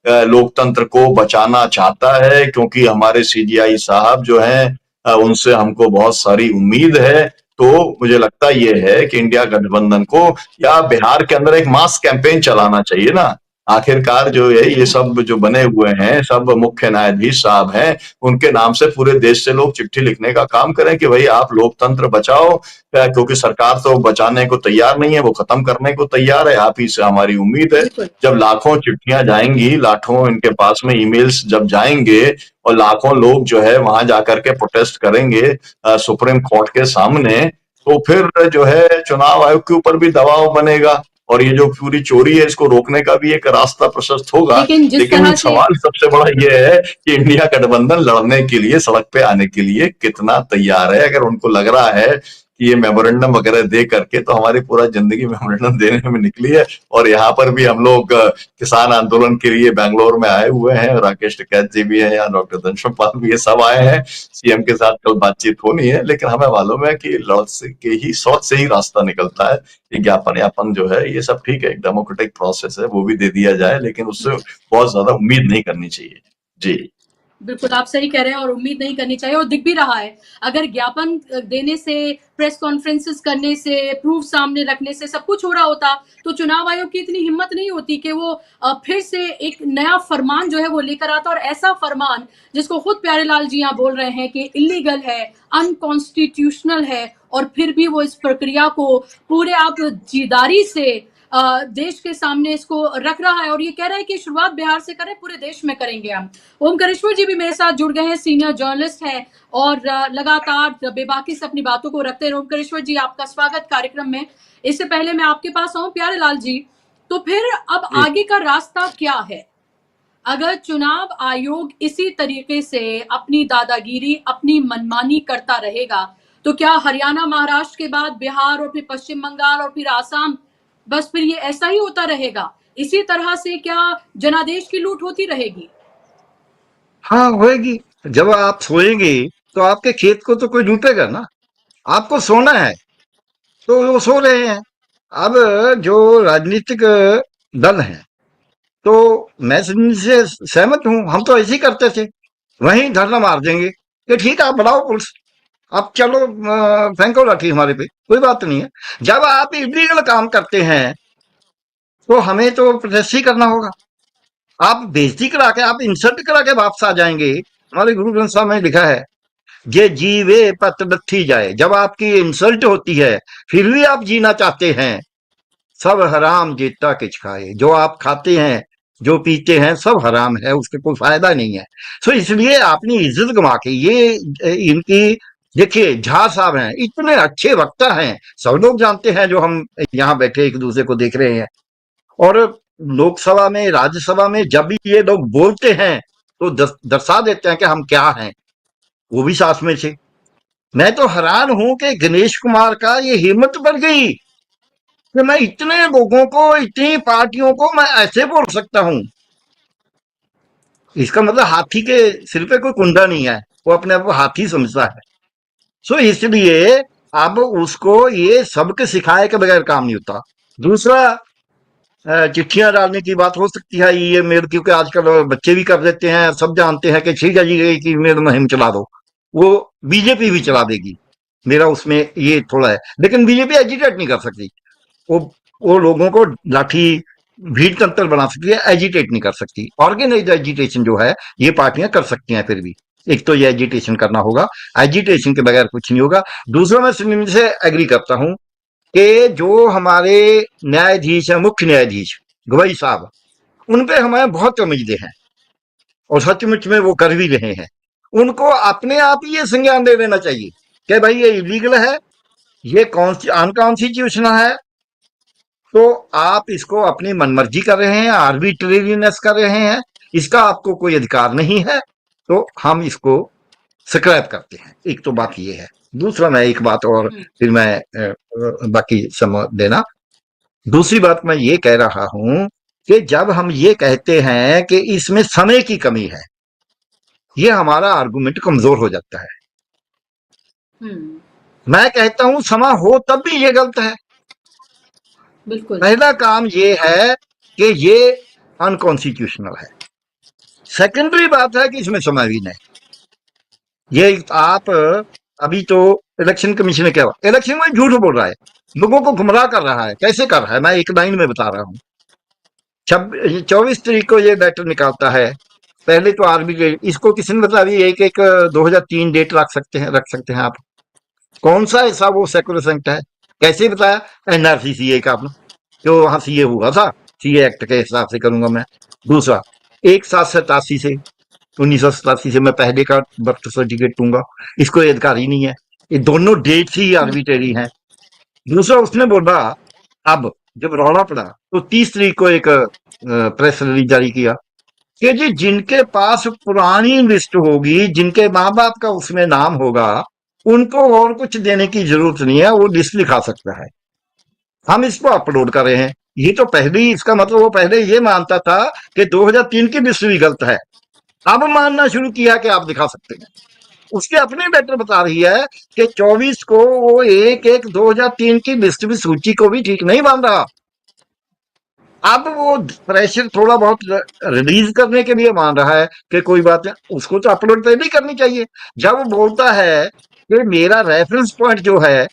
लोकतंत्र को बचाना चाहता है, क्योंकि हमारे सीजीआई साहब जो हैं उनसे हमको बहुत सारी उम्मीद है, तो मुझे लगता ये है कि इंडिया गठबंधन को या बिहार के अंदर एक मास कैंपेन चलाना चाहिए ना। आखिरकार जो है ये सब जो बने हुए हैं सब मुख्य न्यायाधीश साहब हैं, उनके नाम से पूरे देश से लोग चिट्ठी लिखने का काम करें कि भाई आप लोकतंत्र बचाओ, क्योंकि सरकार तो बचाने को तैयार नहीं है, वो खत्म करने को तैयार है, आप ही से हमारी उम्मीद है। बिल्कुल। जब लाखों चिट्ठियां जाएंगी, लाखों इनके पास में ईमेल्स जब जाएंगे और लाखों लोग जो है वहां जाकर के प्रोटेस्ट करेंगे सुप्रीम कोर्ट के सामने, तो फिर जो है चुनाव आयोग के ऊपर भी दबाव बनेगा और ये जो पूरी चोरी है इसको रोकने का भी एक रास्ता प्रशस्त होगा। लेकिन जिस लेकिन तरह से सवाल सबसे बड़ा ये है कि इंडिया गठबंधन लड़ने के लिए, सड़क पे आने के लिए कितना तैयार है। अगर उनको लग रहा है कि ये मेमोरेंडम वगैरह दे करके, तो हमारी पूरा जिंदगी मेमोरेंडम देने में निकली है। और यहाँ पर भी हम लोग किसान आंदोलन के लिए बैंगलोर में आए हुए हैं, राकेश टिकैत जी भी हैं यहाँ, डॉक्टर धनश्याम पाल भी, ये सब आए हैं। सीएम के साथ कल बातचीत होनी है, लेकिन हमें मालूम है कि लड़ से के ही सौच से ही रास्ता निकलता है। ये ज्ञापन यापन जो है ये सब ठीक है, एक डेमोक्रेटिक प्रोसेस है, वो भी दे दिया जाए, लेकिन उससे बहुत ज्यादा उम्मीद नहीं करनी चाहिए। जी बिल्कुल आप सही कह रहे हैं और उम्मीद नहीं करनी चाहिए और दिख भी रहा है। अगर ज्ञापन देने से, प्रेस कॉन्फ्रेंसेस करने से, प्रूफ सामने रखने से सब कुछ हो रहा होता तो चुनाव आयोग की इतनी हिम्मत नहीं होती कि वो फिर से एक नया फरमान जो है वो लेकर आता, और ऐसा फरमान जिसको खुद प्यारेलाल जी यहाँ बोल रहे हैं कि इलीगल है, अनकॉन्स्टिट्यूशनल है, और फिर भी वो इस प्रक्रिया को पूरे आप जिदारी से देश के सामने इसको रख रहा है और ये कह रहा है कि शुरुआत बिहार से करें, पूरे देश में करेंगे हम। ओमकारेश्वर जी भी मेरे साथ जुड़ गए हैं, सीनियर जर्नलिस्ट हैं और लगातार बेबाकी से अपनी बातों को रखते हैं। ओमकारेश्वर जी, आपका स्वागत कार्यक्रम में। इससे पहले मैं आपके पास आऊं प्यारेलाल जी, तो फिर अब आगे का रास्ता क्या है? अगर चुनाव आयोग इसी तरीके से अपनी दादागिरी, अपनी मनमानी करता रहेगा, तो क्या हरियाणा, महाराष्ट्र के बाद बिहार और फिर पश्चिम बंगाल और फिर आसाम, बस फिर ये ऐसा ही होता रहेगा? इसी तरह से क्या जनादेश की लूट होती रहेगी? हाँ, होएगी। जब आप सोएंगे तो आपके खेत को तो कोई लूटेगा ना। आपको सोना है तो वो सो रहे हैं। अब जो राजनीतिक दल हैं, तो मैं इनसे सहमत हूँ। हम तो ऐसे ही करते थे, वहीं धरना मार देंगे कि ठीक है आप बढ़ाओ पुलिस, अब चलो फेंको लाठी हमारे पे, कोई बात नहीं है। जब आप इलीगल काम करते हैं तो हमें तो प्रोटेस्ट ही करना होगा। आप बेइज्जती करा के, आप इंसल्ट करा के वापस आ जाएंगे। हमारे गुरु ग्रंथ साहब में लिखा है, ये जीवे पत बत्थी जाए। जब आपकी इंसल्ट होती है फिर भी आप जीना चाहते हैं, सब हराम जीता किच खाए। जो आप खाते हैं, जो पीते हैं, सब हराम है, उसके कोई फायदा नहीं है। सो इसलिए अपनी इज्जत गंवा के ये इनकी, देखिए झा साहब हैं, इतने अच्छे वक्ता हैं, सब लोग जानते हैं, जो हम यहाँ बैठे एक दूसरे को देख रहे हैं। और लोकसभा में, राज्यसभा में जब भी ये लोग बोलते हैं तो दर्शा देते हैं कि हम क्या हैं, वो भी साथ में थे। मैं तो हैरान हूं कि गणेश कुमार का ये हिम्मत बढ़ गई कि मैं इतने लोगों को, इतनी पार्टियों को मैं ऐसे बोल सकता हूं। इसका मतलब हाथी के सिर पे कोई कुंडा नहीं है, वो अपने आप को हाथी समझता है। सो इसलिए अब उसको ये सबके सिखाए के बगैर काम नहीं होता। दूसरा, चिट्ठियां डालने की बात हो सकती है, ये मेल, क्योंकि आजकल बच्चे भी कर देते हैं, सब जानते हैं कि ठीक है जी कि मेल मुहिम चला दो, वो बीजेपी भी चला देगी, मेरा उसमें ये थोड़ा है। लेकिन बीजेपी एजिटेट नहीं कर सकती, वो वो लोगों को लाठी भीड़ तंत्र बना सकती है, एजिटेट नहीं कर सकती। ऑर्गेनाइज एजिटेशन जो है ये पार्टियां कर सकती हैं, फिर भी एक तो ये एजिटेशन करना होगा, एजिटेशन के बगैर कुछ नहीं होगा। दूसरा, मैं सुनील से एग्री करता हूं कि जो हमारे न्यायाधीश हैं, मुख्य न्यायाधीश गवई साहब, उन पे हमें बहुत उम्मीदें हैं और सचमुच में वो कर भी रहे हैं। उनको अपने आप ही ये संज्ञान दे देना चाहिए कि भाई ये इलीगल है, ये अनकॉन्स्टिट्यूशनल है, तो आप इसको अपनी मनमर्जी कर रहे हैं, आर्बिट्रेरीनेस कर रहे हैं, इसका आपको कोई अधिकार नहीं है, तो हम इसको स्क्रैप करते हैं। एक तो बात ये है। दूसरा, मैं एक बात और फिर मैं बाकी समय देना। दूसरी बात मैं ये कह रहा हूं कि जब हम ये कहते हैं कि इसमें समय की कमी है, ये हमारा आर्गुमेंट कमजोर हो जाता है। मैं कहता हूं समय हो तब भी ये गलत है। बिल्कुल। पहला काम ये है कि ये अनकॉन्स्टिट्यूशनल है। सेकेंडरी बात है कि इसमें समावीन है। ये आप अभी तो इलेक्शन कमीशन ने क्या इलेक्शन में झूठ बोल रहा है, लोगों को गुमराह कर रहा है। कैसे कर रहा है, मैं एक लाइन में बता रहा हूँ। 24 तारीख को ये लेटर निकालता है। पहले तो आर्बिट्रेट, इसको किसी ने बता दी एक 2003 डेट रख सकते हैं आप। कौन सा ऐसा वो सेक्युलर है, कैसे बताया? एनआरसी सीए का अपना, जो वहां सीए हुआ था, सीए एक्ट के हिसाब से करूंगा मैं। दूसरा, 1787 से 1987 से मैं पहले का बर्थ सर्टिफिकेट दूंगा, इसको ये अधिकार ही नहीं है। ये दोनों डेट्स ही आर्बिट्रेरी हैं। दूसरा, उसने बोला अब जब रौला पड़ा तो 30 तारीख को एक प्रेस रिलीज जारी किया कि जी जिनके पास पुरानी लिस्ट होगी, जिनके माँ बाप का उसमें नाम होगा, उनको और कुछ देने की जरूरत नहीं है, वो लिस्ट दिखा सकता है। हम इसको अपलोड कर रहे हैं। ये तो पहले ही, इसका मतलब वो पहले ये मानता था कि 2003 की लिस्ट भी गलत है, अब मानना शुरू किया कि आप दिखा सकते हैं। उसके अपने लेटर बता रही है कि 24 को वो 1/1/2003 की लिस्ट भी, सूची को भी ठीक नहीं मान रहा। अब वो प्रेशर थोड़ा बहुत रिलीज करने के लिए मान रहा है कि कोई बात नहीं, उसको तो अपलोड पहले ही करनी चाहिए। जब वो बोलता है कि मेरा रेफरेंस पॉइंट जो है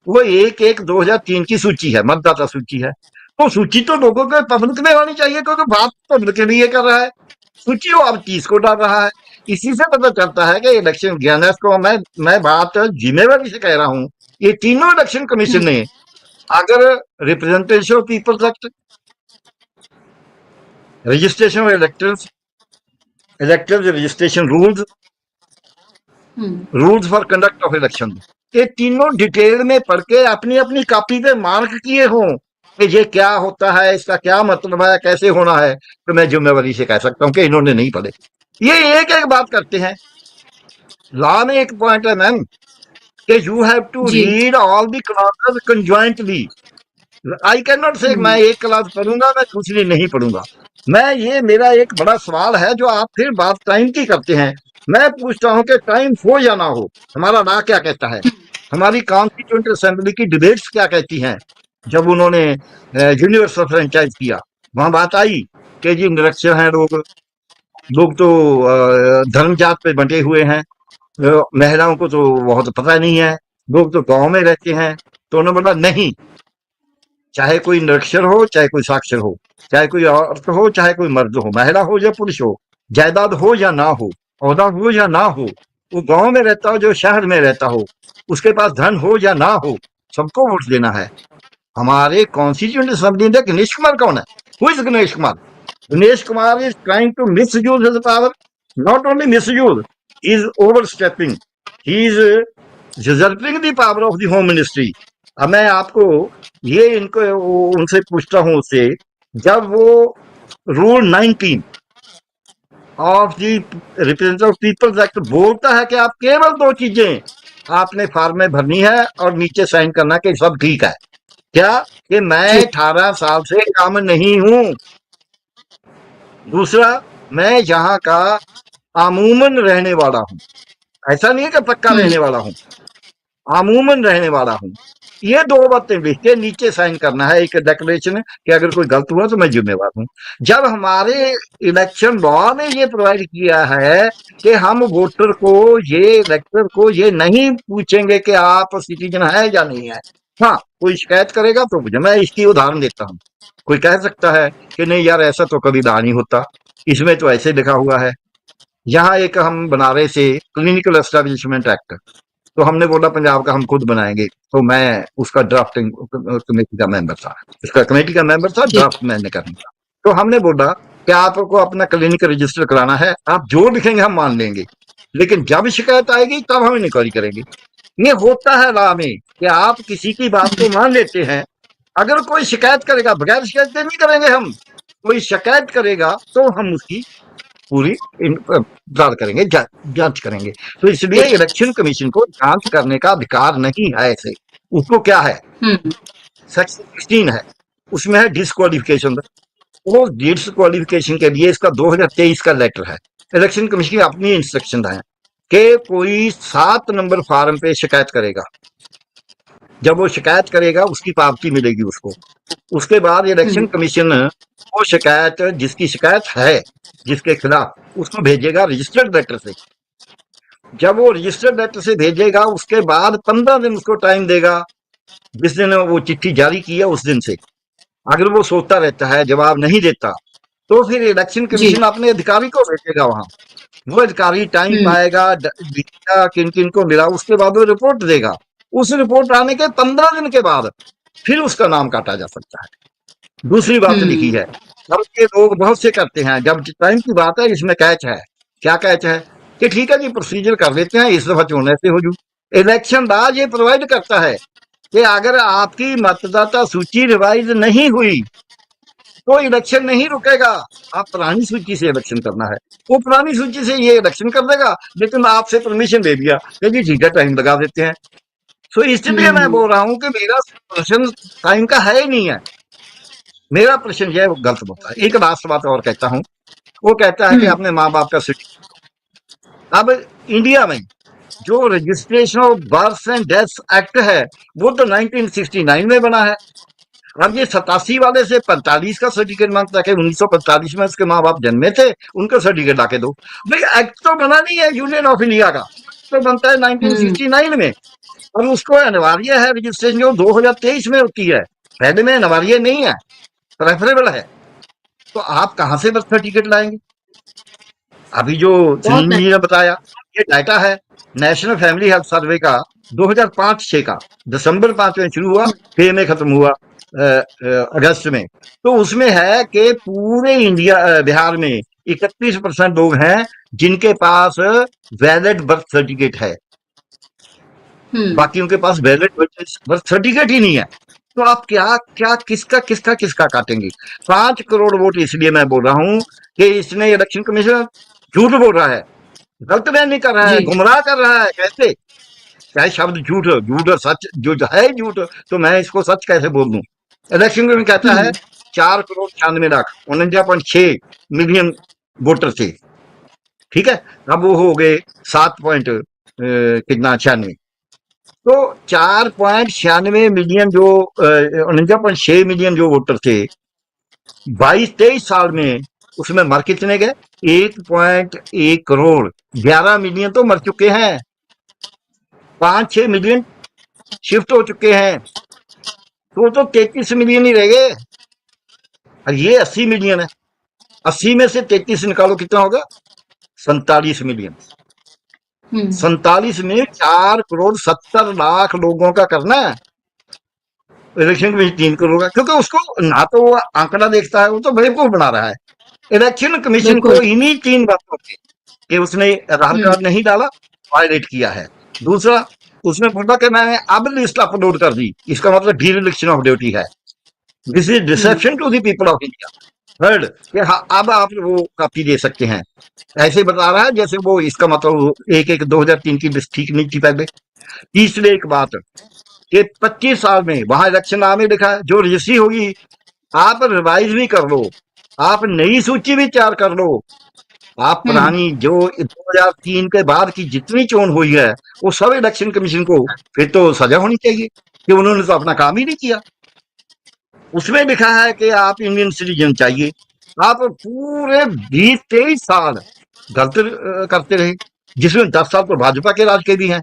वो 1/1/2003 की सूची है, मतदाता सूची है, तो सूची तो लोगों को पब्लिक में होनी चाहिए, क्योंकि बात पब्लिक के लिए कर रहा है। सूची वो अब 30 को डाल रहा है। इसी से पता चलता है कि इलेक्शन ज्ञान को मैं बात जिम्मेवारी से कह रहा हूं, ये तीनों इलेक्शन कमीशन ने अगर representation of peoples act, registration of electors, electors registration rules, rules for conduct of election, ये तीनों डिटेल में पढ़ के अपनी अपनी कॉपी पे मार्क किए हों कि ये क्या होता है, इसका क्या मतलब है, कैसे होना है, तो मैं जिम्मेवारी से कह सकता हूं कि इन्होंने नहीं पढ़े। ये एक एक बात करते हैं। लॉ में एक पॉइंट है मैम कि यू हैव टू जी। Read all the clauses conjointly. I can not say मैं एक क्लास पढ़ूंगा, मैं दूसरी नहीं पढ़ूंगा। ये मेरा एक बड़ा सवाल है, जो आप फिर बात टाइम की करते हैं। मैं पूछता हूं कि टाइम हो या ना हो, हमारा लॉ क्या कहता है, हमारी कॉन्स्टिट्यूंट असेंबली की डिबेट्स क्या कहती हैं। जब उन्होंने यूनिवर्सल फ्रेंचाइज किया, वहां बात आई कि जी निरक्षर हैं लोग, लोग तो धर्म जात पे बंटे हुए हैं, महिलाओं को तो बहुत पता नहीं है, लोग तो गांव में रहते हैं। तो उन्होंने बोला नहीं, चाहे कोई निरक्षर हो, चाहे कोई साक्षर हो, चाहे कोई औरत हो, चाहे कोई मर्द हो, महिला हो या पुरुष हो, जायदाद हो या ना हो, औहदा हो या ना हो, वो गांव में रहता हो, जो शहर में रहता हो, उसके पास धन हो या ना हो, सबको वोट देना है। हमारे कॉन्स्टिट्यूंट असेंबली में गणेश कुमार कौन है? Who is Ganesh Kumar? Ganesh Kumar is trying to misuse his power, not only misuse, is overstepping, he is deserving the power of the home ministry. अब मैं आपको ये इनको उनसे पूछता हूं, उससे जब वो rule 19 of the representative peoples act बोलता है कि आप केवल दो चीजें आपने फॉर्म में भरनी है और नीचे साइन करना कि सब ठीक है, क्या कि मैं 18 साल से काम नहीं हूं, दूसरा मैं यहाँ का अमूमन रहने वाला हूं, ऐसा नहीं है कि पक्का रहने वाला हूं, अमूमन रहने वाला हूं। ये दो बातें लिख के नीचे साइन करना है, एक डेक्लेरेशन कि अगर कोई गलत हुआ तो मैं जिम्मेवार हूं। जब हमारे इलेक्शन लॉ ने ये प्रोवाइड किया है कि हम वोटर को, ये इलेक्टर को ये नहीं पूछेंगे कि आप सिटीजन है या नहीं है। हाँ, कोई शिकायत करेगा तो मुझे, मैं इसकी उदाहरण देता हूँ। कोई कह सकता है कि नहीं यार ऐसा तो कभी ना नहीं होता, इसमें तो ऐसे लिखा हुआ है। यहाँ एक हम बना रहे थे क्लिनिकल एस्टेब्लिशमेंट एक्ट, तो हमने बोला पंजाब का हम खुद बनाएंगे, तो मैं उसका ड्राफ्टिंग कमेटी का मेंबर था, उसका कमेटी का मेंबर था, ड्राफ्ट मैंने करना था। तो हमने बोला कि आपको अपना क्लिनिक रजिस्टर कराना है, आप जो लिखेंगे हम मान लेंगे, लेकिन जब शिकायत आएगी तब हम इंक्वायरी करेंगे। ये होता है लॉ में कि आप किसी की बात को मान लेते हैं, अगर कोई शिकायत करेगा, बगैर शिकायत के नहीं करेंगे हम, कोई शिकायत करेगा तो हम उसकी पूरी जांच करेंगे, जांच करेंगे। तो इसलिए इलेक्शन कमीशन को जांच करने का अधिकार नहीं है ऐसे। उसको क्या है, सेक्शन 16 है, उसमें है डिसक्वालिफिकेशन। वो डिसक्वालिफिकेशन के लिए इसका 2023 का लेटर है, इलेक्शन कमीशन की अपनी इंस्ट्रक्शन है कि कोई 7 नंबर फॉर्म पे शिकायत करेगा, जब वो शिकायत करेगा उसकी पावती मिलेगी उसको। उसके बाद इलेक्शन कमीशन वो शिकायत, जिसकी शिकायत है जिसके खिलाफ, उसको भेजेगा रजिस्टर्ड लेटर से। जब वो रजिस्टर्ड लेटर से भेजेगा उसके बाद 15 दिन उसको टाइम देगा, जिस दिन वो चिट्ठी जारी की है उस दिन से। अगर वो सोता रहता है, जवाब नहीं देता, तो फिर इलेक्शन जी। कमीशन अपने अधिकारी को भेजेगा वहां। वो अधिकारी टाइम पाएगा, देखेगा किन किन को मिला, उसके बाद वो रिपोर्ट देगा। उस रिपोर्ट आने के 15 दिन के बाद फिर उसका नाम काटा जा सकता है। दूसरी बात लिखी है, अब के लोग बहुत से करते हैं, जब टाइम की बात है इसमें कैच है। क्या कैच है कि ठीक है जी, प्रोसीजर कर लेते हैं, इस दफा चुनाव ऐसे हो जू। इलेक्शन लॉ ये प्रोवाइड करता है कि अगर आपकी मतदाता सूची रिवाइज नहीं हुई तो इलेक्शन नहीं रुकेगा। आप पुरानी सूची से इलेक्शन करना है, वो पुरानी सूची से ये इलेक्शन कर देगा, लेकिन आपसे परमिशन दे दिया कि जी ठीक है, टाइम लगा देते हैं। तो इसलिए मैं बोल रहा हूं कि मेरा प्रश्न टाइम का है ही नहीं है। मेरा प्रश्न यह गलत होता है। एक लास्ट बात और कहता हूं, वो कहता है कि अपने माँ बाप का सर्टिफिकेट। अब इंडिया में जो registration of birth and death act है वो तो 1969 में बना है। अब ये 87 वाले से 45 का सर्टिफिकेट मांगता है कि 1945 में उसके माँ बाप जन्मे थे, उनका सर्टिफिकेट लाके दो। भाई एक्ट तो बना नहीं है यूनियन ऑफ इंडिया का, तो बनता है 1969 में, और उसको अनिवार्य है रजिस्ट्रेशन जो 2023 में होती है। पहले में अनिवार्य नहीं है, प्रेफरेबल है। तो आप कहां से बर्थ सर्टिफिकेट लाएंगे? अभी जो सुनील जी ने बताया, ये डाटा है नेशनल फैमिली हेल्थ सर्वे का 2005-6 का, दिसंबर 5 में शुरू हुआ, 6 में खत्म हुआ अगस्त में। तो उसमें है कि पूरे इंडिया बिहार में 31% लोग हैं जिनके पास वैलिड बर्थ सर्टिफिकेट है, बाकियों के पास वैलिड बर्थ सर्टिफिकेट ही नहीं है। तो आप क्या क्या किसका किसका किसका काटेंगे? 5 करोड़ वोट इसलिए मैं बोल रहा हूं कि इसने इलेक्शन कमीशन झूठ बोल रहा है, गलत नहीं कर रहा है, गुमराह कर रहा है। कैसे? चाहे शब्द झूठ झूठ और सच जो है झूठ, तो मैं इसको सच कैसे बोल दूं? इलेक्शन कमीशन कहता है 4 करोड़ 96 लाख 49.6 मिलियन वोटर थे, ठीक है। अब वो हो गए 7 पॉइंट कितना 96। तो 4.96 मिलियन जो 49.6 मिलियन जो वोटर थे 22-23 साल में, उसमें मर कितने गए? 1.1 करोड़। 11 मिलियन तो मर चुके हैं, 5-6 मिलियन शिफ्ट हो चुके हैं, तो 33 मिलियन ही रह गए। और ये 80 मिलियन है, 80 में से 33 निकालो, कितना होगा? 47 मिलियन। 47 में 4 करोड़ 70 लाख लोगों का करना है। इलेक्शन कमीशन 3 करोड़ का, क्योंकि उसको ना तो वो आंकड़ा देखता है, वो तो बेवकूफ बना रहा है। इलेक्शन कमीशन को इन्हीं 3 बातों के कि उसने आधार कार्ड नहीं डाला, वायलेट किया है। दूसरा, उसने बोला कि मैंने अब लिस्ट अपलोड कर दी, इसका मतलब डिरेलिक्शन ऑफ ड्यूटी है। This is deception to the people of India. Third, कि हाँ अब आप वो कॉपी दे सकते हैं, ऐसे बता रहा है जैसे वो, इसका मतलब एक 2003 की लिस्ट ठीक नहीं थी पहले। तीसरे एक बात कि 25 साल में वहां इलेक्शन नाम में लिखा है, जो रजिस्ट्री होगी आप रिवाइज भी कर लो, आप नई सूची भी तैयार कर लो, आप पुरानी जो 2003 के बाद की जितनी चोन हुई है वो सब इलेक्शन कमीशन को फिर तो सजा होनी चाहिए कि उन्होंने तो अपना काम ही नहीं किया। उसमें लिखा है कि आप इंडियन सिटीजन चाहिए, आप पूरे 20-23 साल गलत करते रहे, जिसमें 10 साल तो भाजपा के राज के भी हैं।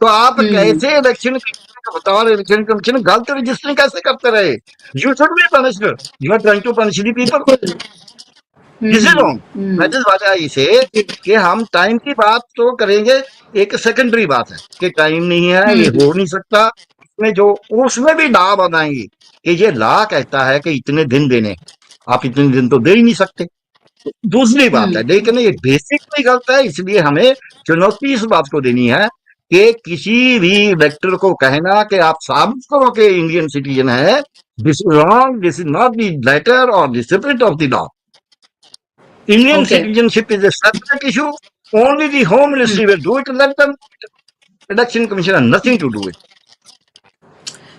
तो आप कैसे इलेक्शन बताओ, इलेक्शन कमीशन गलत रजिस्टरिंग कैसे करते रहे? You should be punished, you are trying to punish the people, this is wrong. That is वजह इसे कि हम टाइम की बात तो करेंगे, एक सेकेंडरी बात है कि टाइम नहीं है, ये हो नहीं सकता। इसमें जो उसमें भी लॉ बनाएंगे कि ये लॉ कहता है कि इतने दिन देने, आप इतने दिन तो दे ही नहीं सकते। दूसरी बात है, लेकिन ये बेसिक भी गलत है, इसलिए हमें चुनौती इस बात को देनी है कि किसी भी इलेक्टर को कहना कि आप साबित करो कि इंडियन सिटीजन है, this is wrong, this is not the letter और the spirit of the law. Indian citizenship is a separate issue. Only the Home Ministry will do it. Let them. Election Commission has nothing to do with it.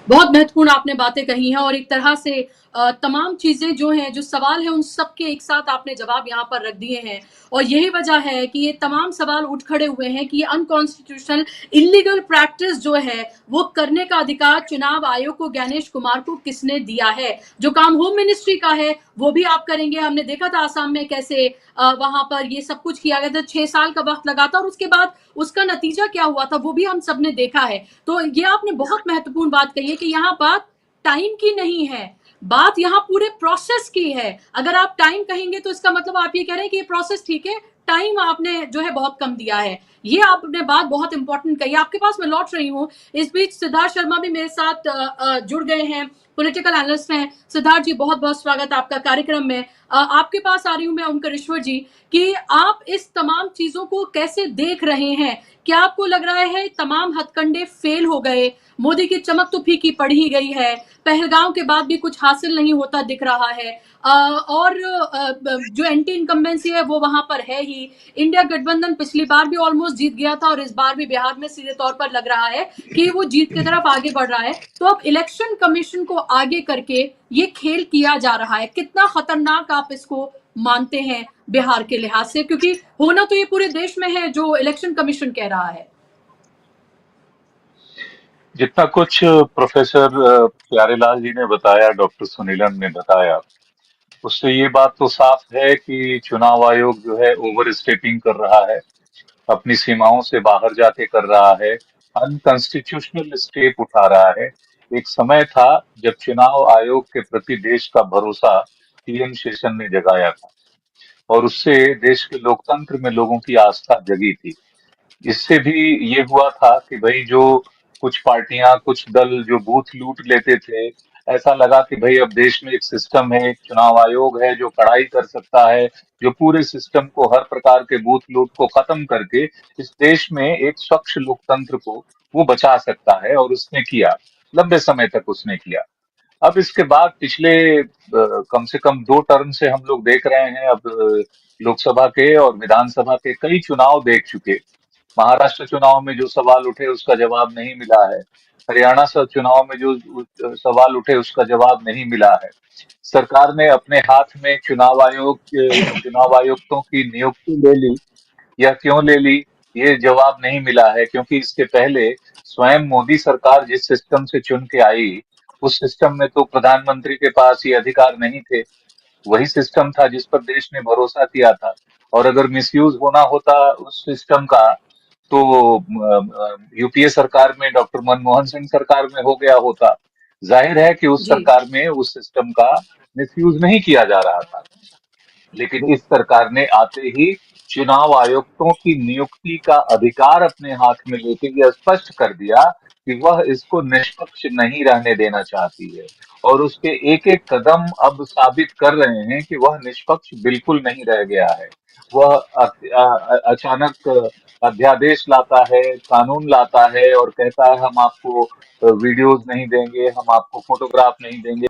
बहुत महत्वपूर्ण आपने बातें कही हैं, और एक तरह से तमाम चीजें जो हैं, जो सवाल हैं, उन सब के एक साथ आपने जवाब यहाँ पर रख दिए हैं। और यही वजह है कि ये तमाम सवाल उठ खड़े हुए हैं कि अनकॉन्स्टिट्यूशनल इलीगल प्रैक्टिस जो है वो करने का अधिकार चुनाव आयोग को, ज्ञानेश कुमार को किसने दिया है? जो काम होम मिनिस्ट्री का है वो भी आप करेंगे। हमने देखा था आसाम में कैसे वहां पर ये सब कुछ किया गया था, 6 साल का वक्त लगा था और उसके बाद उसका नतीजा क्या हुआ था वो भी हम सब ने देखा है। तो ये आपने बहुत महत्वपूर्ण बात कही है कि यहाँ बात टाइम की नहीं है, बात यहाँ पूरे प्रोसेस की है। अगर आप टाइम कहेंगे तो इसका मतलब आप ये कह रहे हैं कि ये प्रोसेस ठीक है, टाइम आपने जो है बहुत कम दिया है। ये आपने बात बहुत इंपॉर्टेंट कही। आपके पास मैं लौट रही हूँ। इस बीच सिद्धार्थ शर्मा भी मेरे साथ जुड़ गए हैं, पॉलिटिकल एनालिस्ट हैं। सिद्धार्थ जी, बहुत बहुत स्वागत आपका कार्यक्रम में। आपके पास आ रही हूं मैं ओमकारेश्वर जी, कि आप इस तमाम चीजों को कैसे देख रहे हैं? क्या आपको लग रहा है तमाम हथकंडे फेल हो गए, मोदी की चमक तो फीकी पड़ ही गई है, पहलगांव के बाद भी कुछ हासिल नहीं होता दिख रहा है, और जो एंटी इनकम्बेंसी है वो वहां पर है ही। इंडिया गठबंधन पिछली बार भी ऑलमोस्ट जीत गया था और इस बार भी बिहार में सीधे तौर पर लग रहा है कि वो जीत की तरफ आगे बढ़ रहा है। तो अब इलेक्शन कमीशन को आगे करके ये खेल किया जा रहा है, कितना खतरनाक आप इसको मानते हैं बिहार के लिहाज से? क्योंकि होना तो ये पूरे देश में है जो इलेक्शन कमीशन कह रहा है। जितना कुछ प्रोफेसर प्यारेलाल जी ने बताया, डॉक्टर सुनीलन ने बताया, उससे ये बात तो साफ है कि चुनाव आयोग जो है ओवर स्टेपिंग कर रहा है, अपनी सीमाओं से बाहर जाके कर रहा है, अनकॉन्स्टिट्यूशनल स्टेप उठा रहा है। एक समय था जब चुनाव आयोग के प्रति देश का भरोसा पीएम शेषन ने जगाया था और उससे देश के लोकतंत्र में लोगों की आस्था जगी थी। इससे भी ये हुआ था कि भाई जो कुछ पार्टियां, कुछ दल जो बूथ लूट लेते थे, ऐसा लगा कि भाई अब देश में एक सिस्टम है, एक चुनाव आयोग है जो कड़ाई कर सकता है, जो पूरे सिस्टम को, हर प्रकार के बूथ लूट को खत्म करके इस देश में एक स्वच्छ लोकतंत्र को वो बचा सकता है। और उसने किया, लंबे समय तक उसने किया। अब इसके बाद पिछले कम से कम 2 टर्म से हम लोग देख रहे हैं, अब लोकसभा के और विधानसभा के कई चुनाव देख चुके। महाराष्ट्र चुनाव में जो सवाल उठे उसका जवाब नहीं मिला है, हरियाणा से चुनाव में जो सवाल उठे उसका जवाब नहीं मिला है। सरकार ने अपने हाथ में चुनाव आयुक्तों की नियुक्ति ले ली। यह क्यों ले ली, ये जवाब नहीं मिला है, क्योंकि इसके पहले स्वयं मोदी सरकार जिस सिस्टम से चुन के आई, उस सिस्टम में तो प्रधानमंत्री के पास ये अधिकार नहीं थे। वही सिस्टम था जिस पर देश ने भरोसा किया था। और अगर मिसयूज होना होता उस सिस्टम का तो यूपीए सरकार में, डॉक्टर मनमोहन सिंह सरकार में हो गया होता। जाहिर है कि उस जी सरकार में उस सिस्टम का मिसयूज नहीं किया जा रहा था। लेकिन इस सरकार ने आते ही चुनाव आयुक्तों की नियुक्ति का अधिकार अपने हाथ में लेके यह स्पष्ट कर दिया कि वह इसको निष्पक्ष नहीं रहने देना चाहती है। और उसके एक एक कदम अब साबित कर रहे हैं कि वह निष्पक्ष बिल्कुल नहीं रह गया है। वह अचानक अध्यादेश लाता है, कानून लाता है और कहता है हम आपको वीडियोज नहीं देंगे, हम आपको फोटोग्राफ नहीं देंगे,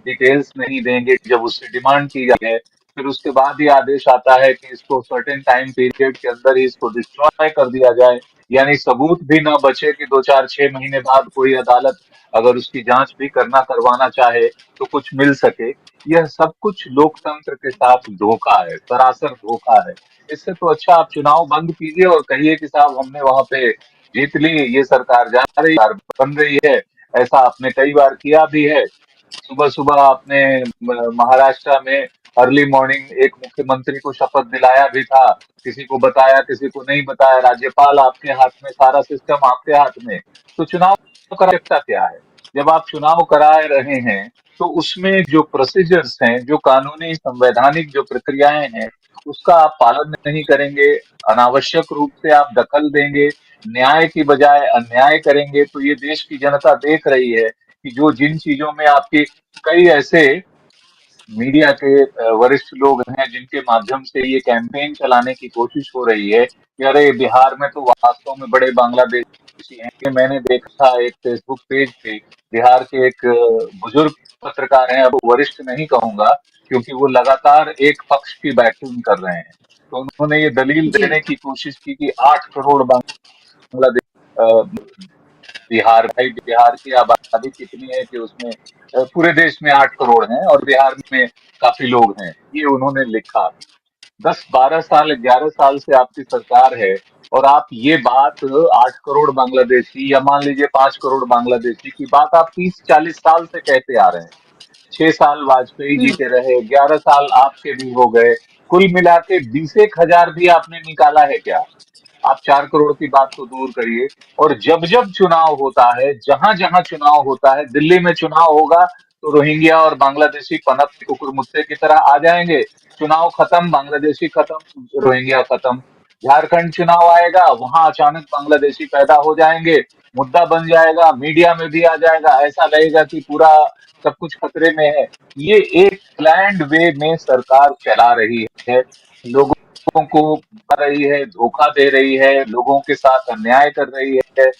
डिटेल्स नहीं देंगे जब उससे डिमांड की जाती है। फिर उसके बाद ये आदेश आता है कि इसको सर्टेन टाइम पीरियड के अंदर ही इसको डिस्ट्रॉय कर दिया जाए, यानी सबूत भी ना बचे कि 2 4 6 महीने बाद कोई अदालत अगर उसकी जांच भी करवाना चाहे तो कुछ मिल सके। यह सब कुछ लोकतंत्र के साथ धोखा है, सरासर धोखा है। इससे तो अच्छा आप चुनाव बंद कीजिए और कहिए कि साहब हमने वहां पे जीत ली, ये सरकार जा रही है, बन रही है। ऐसा आपने कई बार किया भी है। सुबह सुबह आपने महाराष्ट्र में अर्ली मॉर्निंग एक मुख्यमंत्री को शपथ दिलाया भी था, किसी को बताया किसी को नहीं बताया, राज्यपाल आपके हाथ में, सारा सिस्टम आपके हाथ में। तो चुनाव का आवश्यकता क्या है? जब आप चुनाव करा रहे हैं तो उसमें जो प्रोसीजर्स हैं, जो कानूनी संवैधानिक जो प्रक्रियाएं हैं, उसका आप पालन नहीं करेंगे, अनावश्यक रूप से आप दखल देंगे, न्याय की बजाय अन्याय करेंगे, तो ये देश की जनता देख रही है कि जो जिन चीजों में आपके कई ऐसे मीडिया के वरिष्ठ लोग हैं जिनके माध्यम से ये कैंपेन चलाने की कोशिश हो रही है कि अरे बिहार में तो वास्तव में बड़े बांग्लादेशी हैं। कि मैंने देखा था एक फेसबुक पेज पे, बिहार के एक बुजुर्ग पत्रकार हैं, अब वरिष्ठ नहीं कहूंगा क्योंकि वो लगातार एक पक्ष की बैटिंग कर रहे हैं। तो उन्होंने ये दलील जी देने की कोशिश की कि 8 करोड़ बांग्लादेश बिहार, भाई बिहार की आबादी कितनी है कि उसमें पूरे देश में 8 करोड़ हैं और बिहार में काफी लोग हैं, ये उन्होंने लिखा। 10-12 साल 11 साल से आपकी सरकार है और आप ये बात 8 करोड़ बांग्लादेशी या मान लीजिए 5 करोड़ बांग्लादेशी की बात आप 30-40 साल से कहते आ रहे हैं। 6 साल वाजपेयी जी हम्म, के रहे, 11 साल आपके भी हो गए, कुल मिला के 20 एक हजार भी आपने निकाला है क्या? आप 4 करोड़ की बात तो दूर करिए। और जब जब चुनाव होता है, जहां जहां चुनाव होता है, दिल्ली में चुनाव होगा तो रोहिंग्या और बांग्लादेशी पनप के कुकुरमुत्ते की तरह आ जाएंगे। चुनाव खत्म, बांग्लादेशी खत्म, रोहिंग्या खत्म। झारखंड चुनाव आएगा, वहां अचानक बांग्लादेशी पैदा हो जाएंगे, मुद्दा बन जाएगा, मीडिया में भी आ जाएगा, ऐसा लगेगा कि पूरा सब कुछ खतरे में है। ये एक प्लान्ड वे में सरकार चला रही है, लोगों को बता रही है, धोखा दे रही है, लोगों के साथ अन्याय कर रही है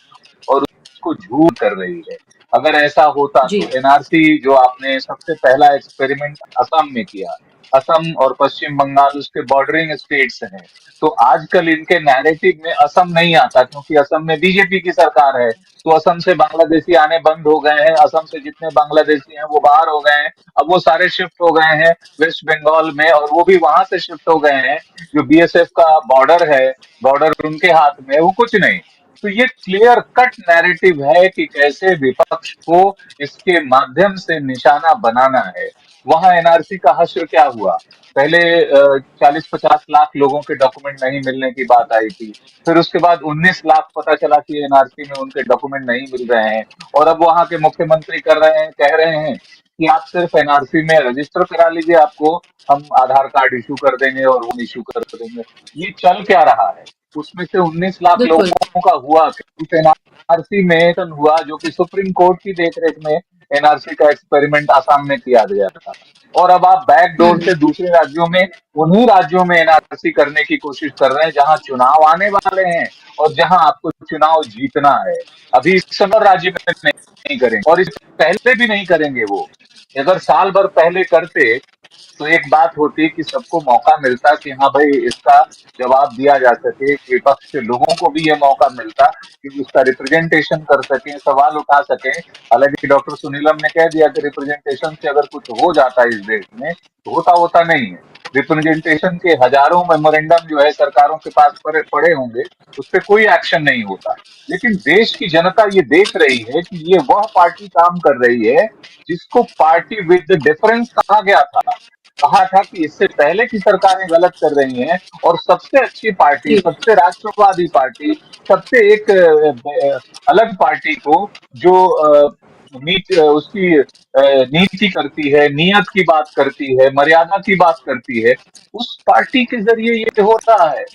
और उसको झूठ कर रही है। अगर ऐसा होता जी तो एनआरसी जो आपने सबसे पहला एक्सपेरिमेंट असम में किया, असम और पश्चिम बंगाल उसके बॉर्डरिंग स्टेट्स हैं, तो आजकल इनके नैरेटिव में असम नहीं आता क्योंकि असम में बीजेपी की सरकार है, तो असम से बांग्लादेशी आने बंद हो गए हैं, असम से जितने बांग्लादेशी हैं वो बाहर हो गए हैं, अब वो सारे शिफ्ट हो गए हैं वेस्ट बंगाल में और वो भी वहां से शिफ्ट हो गए हैं। जो बीएसएफ का बॉर्डर है, बॉर्डर उनके हाथ में है, वो कुछ नहीं। तो ये क्लियर कट नैरेटिव है कि कैसे विपक्ष को इसके माध्यम से निशाना बनाना है। वहां एनआरसी का हश्र क्या हुआ? पहले 40-50 लाख लोगों के डॉक्यूमेंट नहीं मिलने की बात आई थी, फिर उसके बाद 19 लाख पता चला कि एनआरसी में उनके डॉक्यूमेंट नहीं मिल रहे हैं, और अब वहां के मुख्यमंत्री कर रहे हैं, कह रहे हैं कि आप सिर्फ एनआरसी में रजिस्टर करा लीजिए, आपको हम आधार कार्ड इशू कर देंगे और वो इशू कर देंगे। ये चल क्या रहा है? उसमें से 19 लाख बिल्कुल लोगों का हुआ क्या? उस एनआरसी में हुआ जो कि सुप्रीम कोर्ट की देखरेख में एनआरसी का एक्सपेरिमेंट आसाम में किया गया था, और अब आप बैक डोर हम्म, से दूसरे राज्यों में, उन्हीं राज्यों में एनआरसी करने की कोशिश कर रहे हैं जहां चुनाव आने वाले हैं और जहां आपको चुनाव जीतना है। अभी इस समय राज्य में नहीं करेंगे और इस पहले भी नहीं करेंगे वो। अगर साल भर पहले करते तो एक बात होती कि सबको मौका मिलता कि हाँ भाई इसका जवाब दिया जा सके, विपक्ष के लोगों को भी ये मौका मिलता कि उसका रिप्रेजेंटेशन कर सकें, सवाल उठा सकें। हालांकि डॉक्टर सुनीलम ने कह दिया कि रिप्रेजेंटेशन से अगर कुछ हो जाता है इस देश में तो होता होता नहीं है। रिप्रेजेंटेशन के हजारों मेमोरेंडम जो है सरकारों के पास पड़े होंगे, उस पर कोई एक्शन नहीं होता। लेकिन देश की जनता ये देख रही है कि ये वह पार्टी काम कर रही है जिसको पार्टी विद डिफरेंस कहा गया था, कहा था कि इससे पहले की सरकारें गलत कर रही हैं और सबसे अच्छी पार्टी, जी सबसे राष्ट्रवादी पार्टी, सबसे एक अलग पार्टी को जो उसकी नीति करती है, नियत की बात करती है, मर्यादा की बात करती है, उस पार्टी के जरिए ये हो रहा है।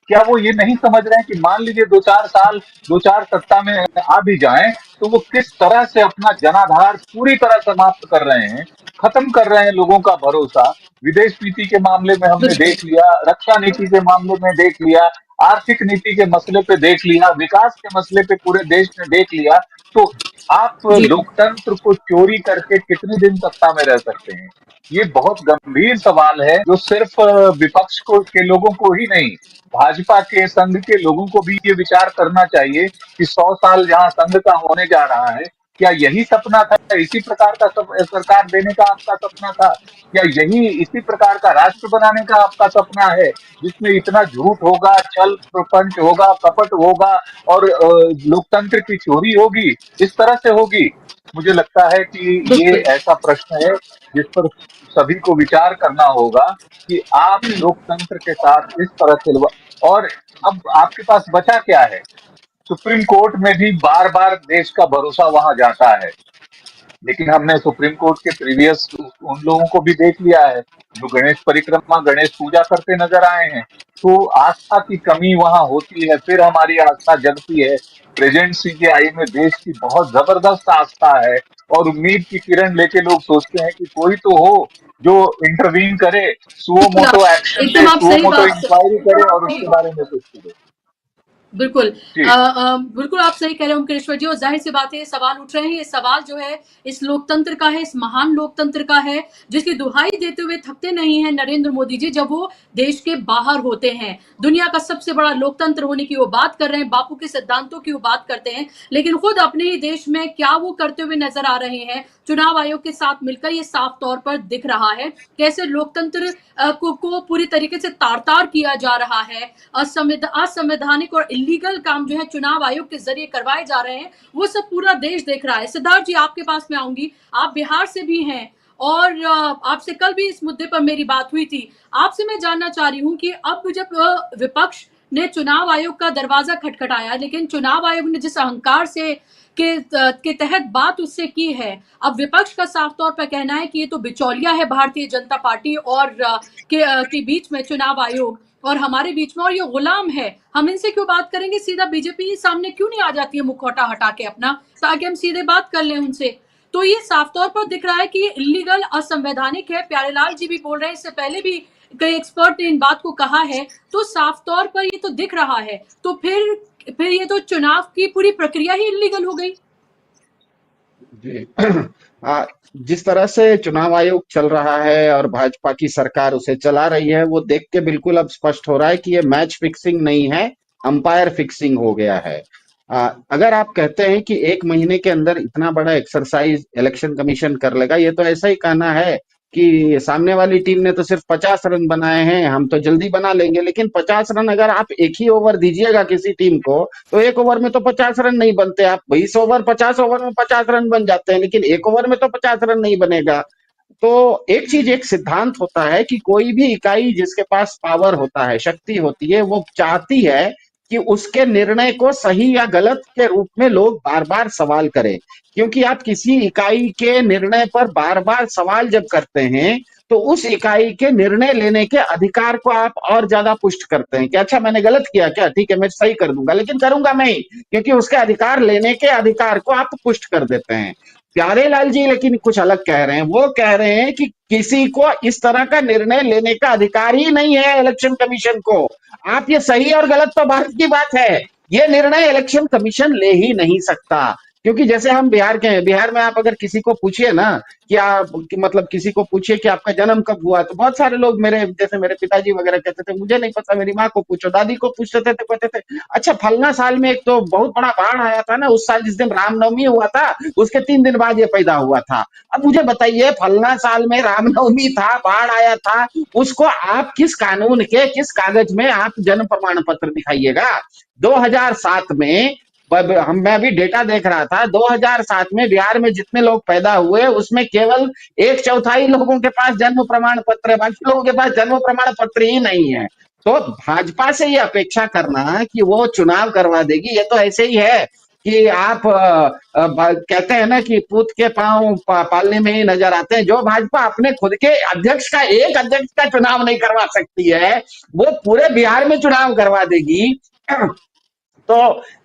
क्या वो ये नहीं समझ रहे हैं कि मान लीजिए 2-4 साल, 2-4 सत्ता में आ भी जाएं तो वो किस तरह से अपना जनाधार पूरी तरह समाप्त कर रहे हैं, खत्म कर रहे हैं लोगों का भरोसा। विदेश नीति के मामले में हमने बिल्कुल देख लिया, रक्षा नीति के मामले में देख लिया, आर्थिक नीति के मसले पे देख लिया, विकास के मसले पे पूरे देश ने देख लिया। तो आप जी लोकतंत्र को चोरी करके कितने दिन सत्ता में रह सकते हैं? ये बहुत गंभीर सवाल है जो सिर्फ विपक्ष को के लोगों को ही नहीं, भाजपा के संघ के लोगों को भी ये विचार करना चाहिए कि 100 साल जहां संघ का होने जा रहा है, क्या यही सपना था? इसी प्रकार का सरकार देने का आपका सपना था? क्या यही इसी प्रकार का राष्ट्र बनाने का आपका सपना है जिसमें इतना झूठ होगा, छल प्रपंच होगा, कपट होगा और लोकतंत्र की चोरी होगी, इस तरह से होगी? मुझे लगता है कि ये बिल्कुल ऐसा प्रश्न है जिस पर सभी को विचार करना होगा कि आप लोकतंत्र के साथ इस तरह खिलवा, और अब आपके पास बचा क्या है? सुप्रीम कोर्ट में भी बार बार देश का भरोसा वहां जाता है, लेकिन हमने सुप्रीम कोर्ट के प्रीवियस उन लोगों को भी देख लिया है जो गणेश परिक्रमा, गणेश पूजा करते नजर आए हैं। तो आस्था की कमी वहां होती है, फिर हमारी आस्था जगती है। प्रेजेंट सीजेआई में देश की बहुत जबरदस्त आस्था है और उम्मीद की किरण लेके लोग सोचते हैं कि कोई तो हो जो इंटरवीन करे, सुओ बिल्कुल मोटो आप एक्शन ले, एकदम आप सुओ सही मोटो बात इंक्वायरी करे और उसके बारे में कुछ करे। बिल्कुल जी। बिल्कुल आप सही कह रहे हो ओमकारेश्वर जी, और जाहिर सी बात है ये सवाल उठ रहे हैं, ये सवाल जो है इस लोकतंत्र का है, इस महान लोकतंत्र का है जिसकी दुहाई देते हुए थकते नहीं है नरेंद्र मोदी जी जब वो देश के बाहर होते हैं। दुनिया का सबसे बड़ा लोकतंत्र होने की वो बात कर रहे हैं, बापू के सिद्धांतों की वो बात करते हैं, लेकिन खुद अपने ही देश में क्या वो करते हुए नजर आ रहे हैं चुनाव आयोग के साथ मिलकर, ये साफ तौर पर दिख रहा है कैसे लोकतंत्र को पूरी तरीके से तार तार किया जा रहा है। असंवैधानिक और इलीगल काम जो है चुनाव आयोग के जरिए करवाए जा रहे हैं, वो सब पूरा देश देख रहा है। सिद्धार्थ जी आपके पास मैं आऊंगी, आप बिहार से भी हैं और आपसे कल भी इस मुद्दे पर मेरी बात हुई थी। आपसे मैं जानना चाह रही हूँ कि अब जब विपक्ष ने चुनाव आयोग का दरवाजा खटखटाया, लेकिन चुनाव आयोग ने जिस अहंकार से के तहत बात उससे की है, अब विपक्ष का साफ तौर पर कहना है कि ये तो बिचौलिया है भारतीय जनता पार्टी और के बीच में चुनाव आयोग और हमारे बीच में, और ये गुलाम है, हम इनसे क्यों बात करेंगे, सीधा बीजेपी सामने क्यों नहीं आ जाती है मुखौटा हटा के अपना, ताकि हम सीधे बात कर लें उनसे। तो ये साफ तौर पर दिख रहा है कि ये इलीगल असंवैधानिक है। प्यारेलाल जी भी बोल रहे हैं, इससे पहले भी कई एक्सपर्ट ने इन बात को कहा है, तो साफ तौर पर ये तो दिख रहा है। तो फिर ये तो चुनाव की पूरी प्रक्रिया ही इलीगल हो गई। जी जिस तरह से चुनाव आयोग चल रहा है और भाजपा की सरकार उसे चला रही है, वो देख के बिल्कुल अब स्पष्ट हो रहा है कि ये मैच फिक्सिंग नहीं है, अंपायर फिक्सिंग हो गया है। अगर आप कहते हैं कि 1 महीने के अंदर इतना बड़ा एक्सरसाइज इलेक्शन कमीशन कर लेगा, ये तो ऐसा ही कहना है कि सामने वाली टीम ने तो सिर्फ 50 रन बनाए हैं, हम तो जल्दी बना लेंगे। लेकिन 50 रन अगर आप एक ही ओवर दीजिएगा किसी टीम को, तो एक ओवर में तो 50 रन नहीं बनते। आप 20 ओवर 50 ओवर में 50 रन बन जाते हैं, लेकिन एक ओवर में तो 50 रन नहीं बनेगा। तो एक चीज, एक सिद्धांत होता है कि कोई भी इकाई जिसके पास पावर होता है, शक्ति होती है, वो चाहती है कि उसके निर्णय को सही या गलत के रूप में लोग बार बार सवाल करें। क्योंकि आप किसी इकाई के निर्णय पर बार बार सवाल जब करते हैं, तो उस इकाई के निर्णय लेने के अधिकार को आप और ज्यादा पुष्ट करते हैं कि अच्छा मैंने गलत किया क्या, ठीक है मैं सही कर दूंगा, लेकिन करूंगा मैं ही, क्योंकि उसके अधिकार लेने के अधिकार को आप पुष्ट कर देते हैं। प्यारेलाल जी लेकिन कुछ अलग कह रहे हैं। वो कह रहे हैं कि किसी को इस तरह का निर्णय लेने का अधिकार ही नहीं है इलेक्शन कमीशन को। आप ये सही और गलत तो बात की बात है, ये निर्णय इलेक्शन कमीशन ले ही नहीं सकता। क्योंकि जैसे हम बिहार के हैं, बिहार में आप अगर किसी को पूछिए ना कि मतलब किसी को पूछिए कि आपका जन्म कब हुआ, तो बहुत सारे लोग जैसे मेरे पिताजी वगैरह कहते थे मुझे नहीं पता, मेरी माँ को पूछो, दादी को पूछते थे तो कहते थे अच्छा फलना साल में एक तो बहुत बड़ा बाढ़ आया था ना, उस साल जिस दिन रामनवमी हुआ था उसके 3 दिन बाद ये पैदा हुआ था। अब मुझे बताइए, फलना साल में रामनवमी था, बाढ़ आया था, उसको आप किस कानून के किस कागज में आप जन्म प्रमाण पत्र दिखाइएगा। 2007 में मैं अभी डेटा देख रहा था, 2007 में बिहार में जितने लोग पैदा हुए उसमें केवल 1/4 लोगों के पास जन्म प्रमाण पत्र है, बाकी लोगों के पास जन्म प्रमाण पत्र ही नहीं है। तो भाजपा से ये अपेक्षा करना कि वो चुनाव करवा देगी, ये तो ऐसे ही है कि आप कहते हैं ना कि पूत के पांव पालने में ही नजर आते हैं। जो भाजपा अपने खुद के एक अध्यक्ष का चुनाव नहीं करवा सकती है, वो पूरे बिहार में चुनाव करवा देगी। तो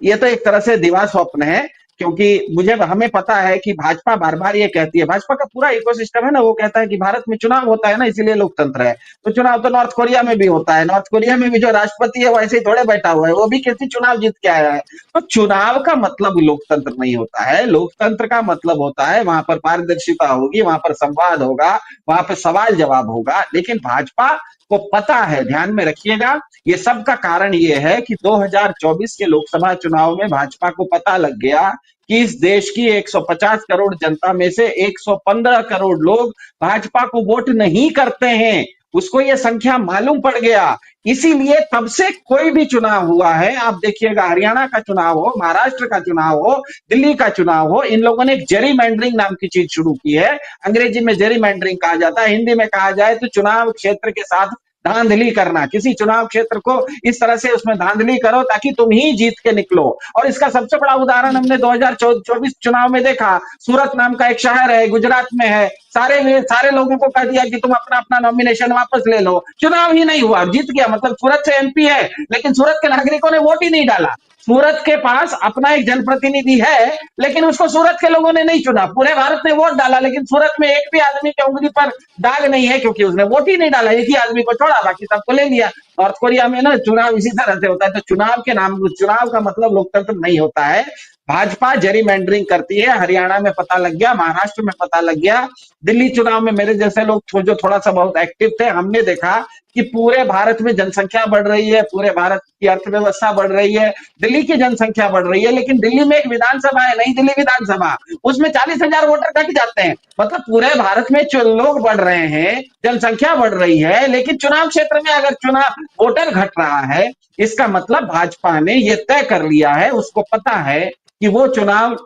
ये तो एक तरह से दिवा स्वप्न है, क्योंकि हमें पता है कि भाजपा बार बार ये कहती है, भाजपा का पूरा इकोसिस्टम है ना, वो कहता है कि भारत में चुनाव होता है ना इसीलिए लोकतंत्र है। तो चुनाव तो नॉर्थ कोरिया में भी होता है, नॉर्थ कोरिया में भी जो राष्ट्रपति है वो ऐसे ही थोड़े बैठा हुआ है, वो भी किसी चुनाव जीत के आया है। तो चुनाव का मतलब लोकतंत्र नहीं होता है। लोकतंत्र का मतलब होता है वहां पर पारदर्शिता होगी, वहां पर संवाद होगा, वहां पर सवाल जवाब होगा। लेकिन भाजपा को पता है, ध्यान में रखिएगा, ये सब का कारण ये है कि 2024 के लोकसभा चुनाव में भाजपा को पता लग गया कि इस देश की 150 करोड़ जनता में से 115 करोड़ लोग भाजपा को वोट नहीं करते हैं। उसको ये संख्या मालूम पड़ गया, इसीलिए तब से कोई भी चुनाव हुआ है, आप देखिएगा हरियाणा का चुनाव हो, महाराष्ट्र का चुनाव हो, दिल्ली का चुनाव हो, इन लोगों ने एक जेरीमैंडरिंग नाम की चीज शुरू की है। अंग्रेजी में जेरीमैंडरिंग कहा जाता है, हिंदी में कहा जाए तो चुनाव क्षेत्र के साथ धांधली करना। किसी चुनाव क्षेत्र को इस तरह से उसमें धांधली करो ताकि तुम ही जीत के निकलो। और इसका सबसे बड़ा उदाहरण हमने 2024 चुनाव में देखा। सूरत नाम का एक शहर है, गुजरात में है, सारे लोगों को कह दिया कि तुम अपना अपना नॉमिनेशन वापस ले लो, चुनाव ही नहीं हुआ, जीत गया। मतलब सूरत से एमपी है, लेकिन सूरत के नागरिकों ने वोट ही नहीं डाला। सूरत के पास अपना एक जनप्रतिनिधि है, लेकिन उसको सूरत के लोगों ने नहीं चुना। पूरे भारत ने वोट डाला, लेकिन सूरत में एक भी आदमी के उंगली पर दाग नहीं है, क्योंकि उसने वोट ही नहीं डाला। एक ही आदमी को छोड़ा, बाकी सबको ले लिया। नॉर्थ कोरिया में ना चुनाव इसी तरह से होता है। तो चुनाव का मतलब लोकतंत्र नहीं होता है। भाजपा जेरीमैंडरिंग करती है। हरियाणा में पता लग गया, महाराष्ट्र में पता लग गया, दिल्ली चुनाव में मेरे जैसे लोग जो थोड़ा सा बहुत एक्टिव थे, हमने देखा कि पूरे भारत में जनसंख्या बढ़ रही है, पूरे भारत की अर्थव्यवस्था बढ़ रही है, दिल्ली की जनसंख्या बढ़ रही है, लेकिन दिल्ली में एक विधानसभा है, नई दिल्ली विधानसभा, उसमें 40,000 वोटर कट जाते हैं। मतलब पूरे भारत में लोग बढ़ रहे हैं, जनसंख्या बढ़ रही है, लेकिन चुनाव क्षेत्र में अगर चुनाव वोटर घट रहा है, इसका मतलब भाजपा ने यह तय कर लिया है, उसको पता है कि वो चुनाव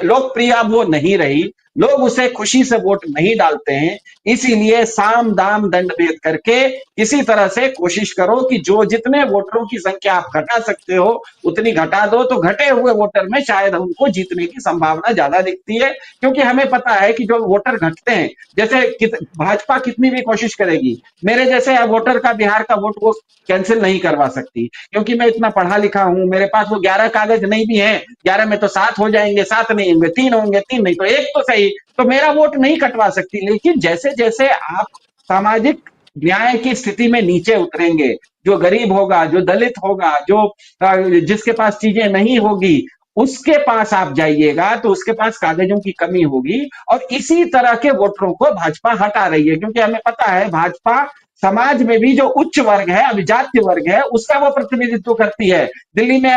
लोकप्रिय अब वो नहीं रही, लोग उसे खुशी से वोट नहीं डालते हैं। इसीलिए साम दाम दंड भेद करके किसी तरह से कोशिश करो कि जो जितने वोटरों की संख्या आप घटा सकते हो उतनी घटा दो, तो घटे हुए वोटर में शायद उनको जीतने की संभावना ज्यादा दिखती है। क्योंकि हमें पता है कि जो वोटर घटते हैं, जैसे भाजपा कितनी भी कोशिश करेगी, मेरे जैसे वोटर का बिहार का वोट वो कैंसिल नहीं करवा सकती, क्योंकि मैं इतना पढ़ा लिखा हूं, मेरे पास वो 11 कागज नहीं भी है, 11 में तो 7 हो जाएंगे, 7 नहीं होंगे, 3 होंगे, 3 नहीं तो 1 तो सही, तो मेरा वोट नहीं कटवा सकती। लेकिन जैसे जैसे आप सामाजिक न्याय की स्थिति में नीचे उतरेंगे, जो गरीब होगा, जो दलित होगा, जो जिसके पास चीजें नहीं होगी, उसके पास आप जाइएगा तो उसके पास कागजों की कमी होगी, और इसी तरह के वोटरों को भाजपा हटा रही है। क्योंकि हमें पता है भाजपा समाज में भी जो उच्च वर्ग है, अभिजात्य वर्ग है, उसका वो प्रतिनिधित्व करती है। दिल्ली में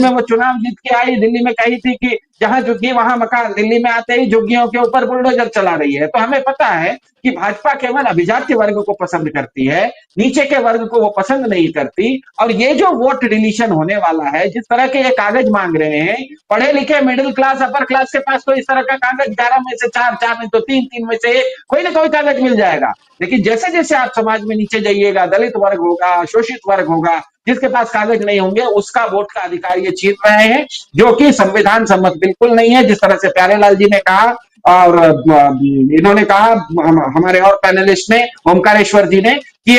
वो चुनाव जीत के आई, दिल्ली में कही थी कि जहां झुग्गी वहां मकान, दिल्ली में आते ही झुग्गियों के ऊपर बुलडोजर चला रही है। तो हमें पता है कि भाजपा केवल अभिजात्य वर्ग को पसंद करती है, नीचे के वर्ग को वो पसंद नहीं करती। और ये जो वोट डिलीशन होने वाला है, जिस तरह के ये कागज मांग रहे हैं, पढ़े लिखे मिडिल क्लास अपर क्लास के पास तो इस तरह का कागज 11 में से 4, 4 में तो 3, 3 में से 1 कोई ना कोई कागज मिल जाएगा। लेकिन जैसे जैसे आप समाज में नीचे जाइएगा, दलित वर्ग होगा, शोषित वर्ग होगा, जिसके पास कागज नहीं होंगे, उसका वोट का अधिकार ये छीन रहे हैं, जो कि संविधान सम्मत बिल्कुल नहीं है। जिस तरह से प्यारेलाल जी ने कहा और इन्होंने कहा, हमारे और पैनलिस्ट ने, ओमकारेश्वर जी ने, कि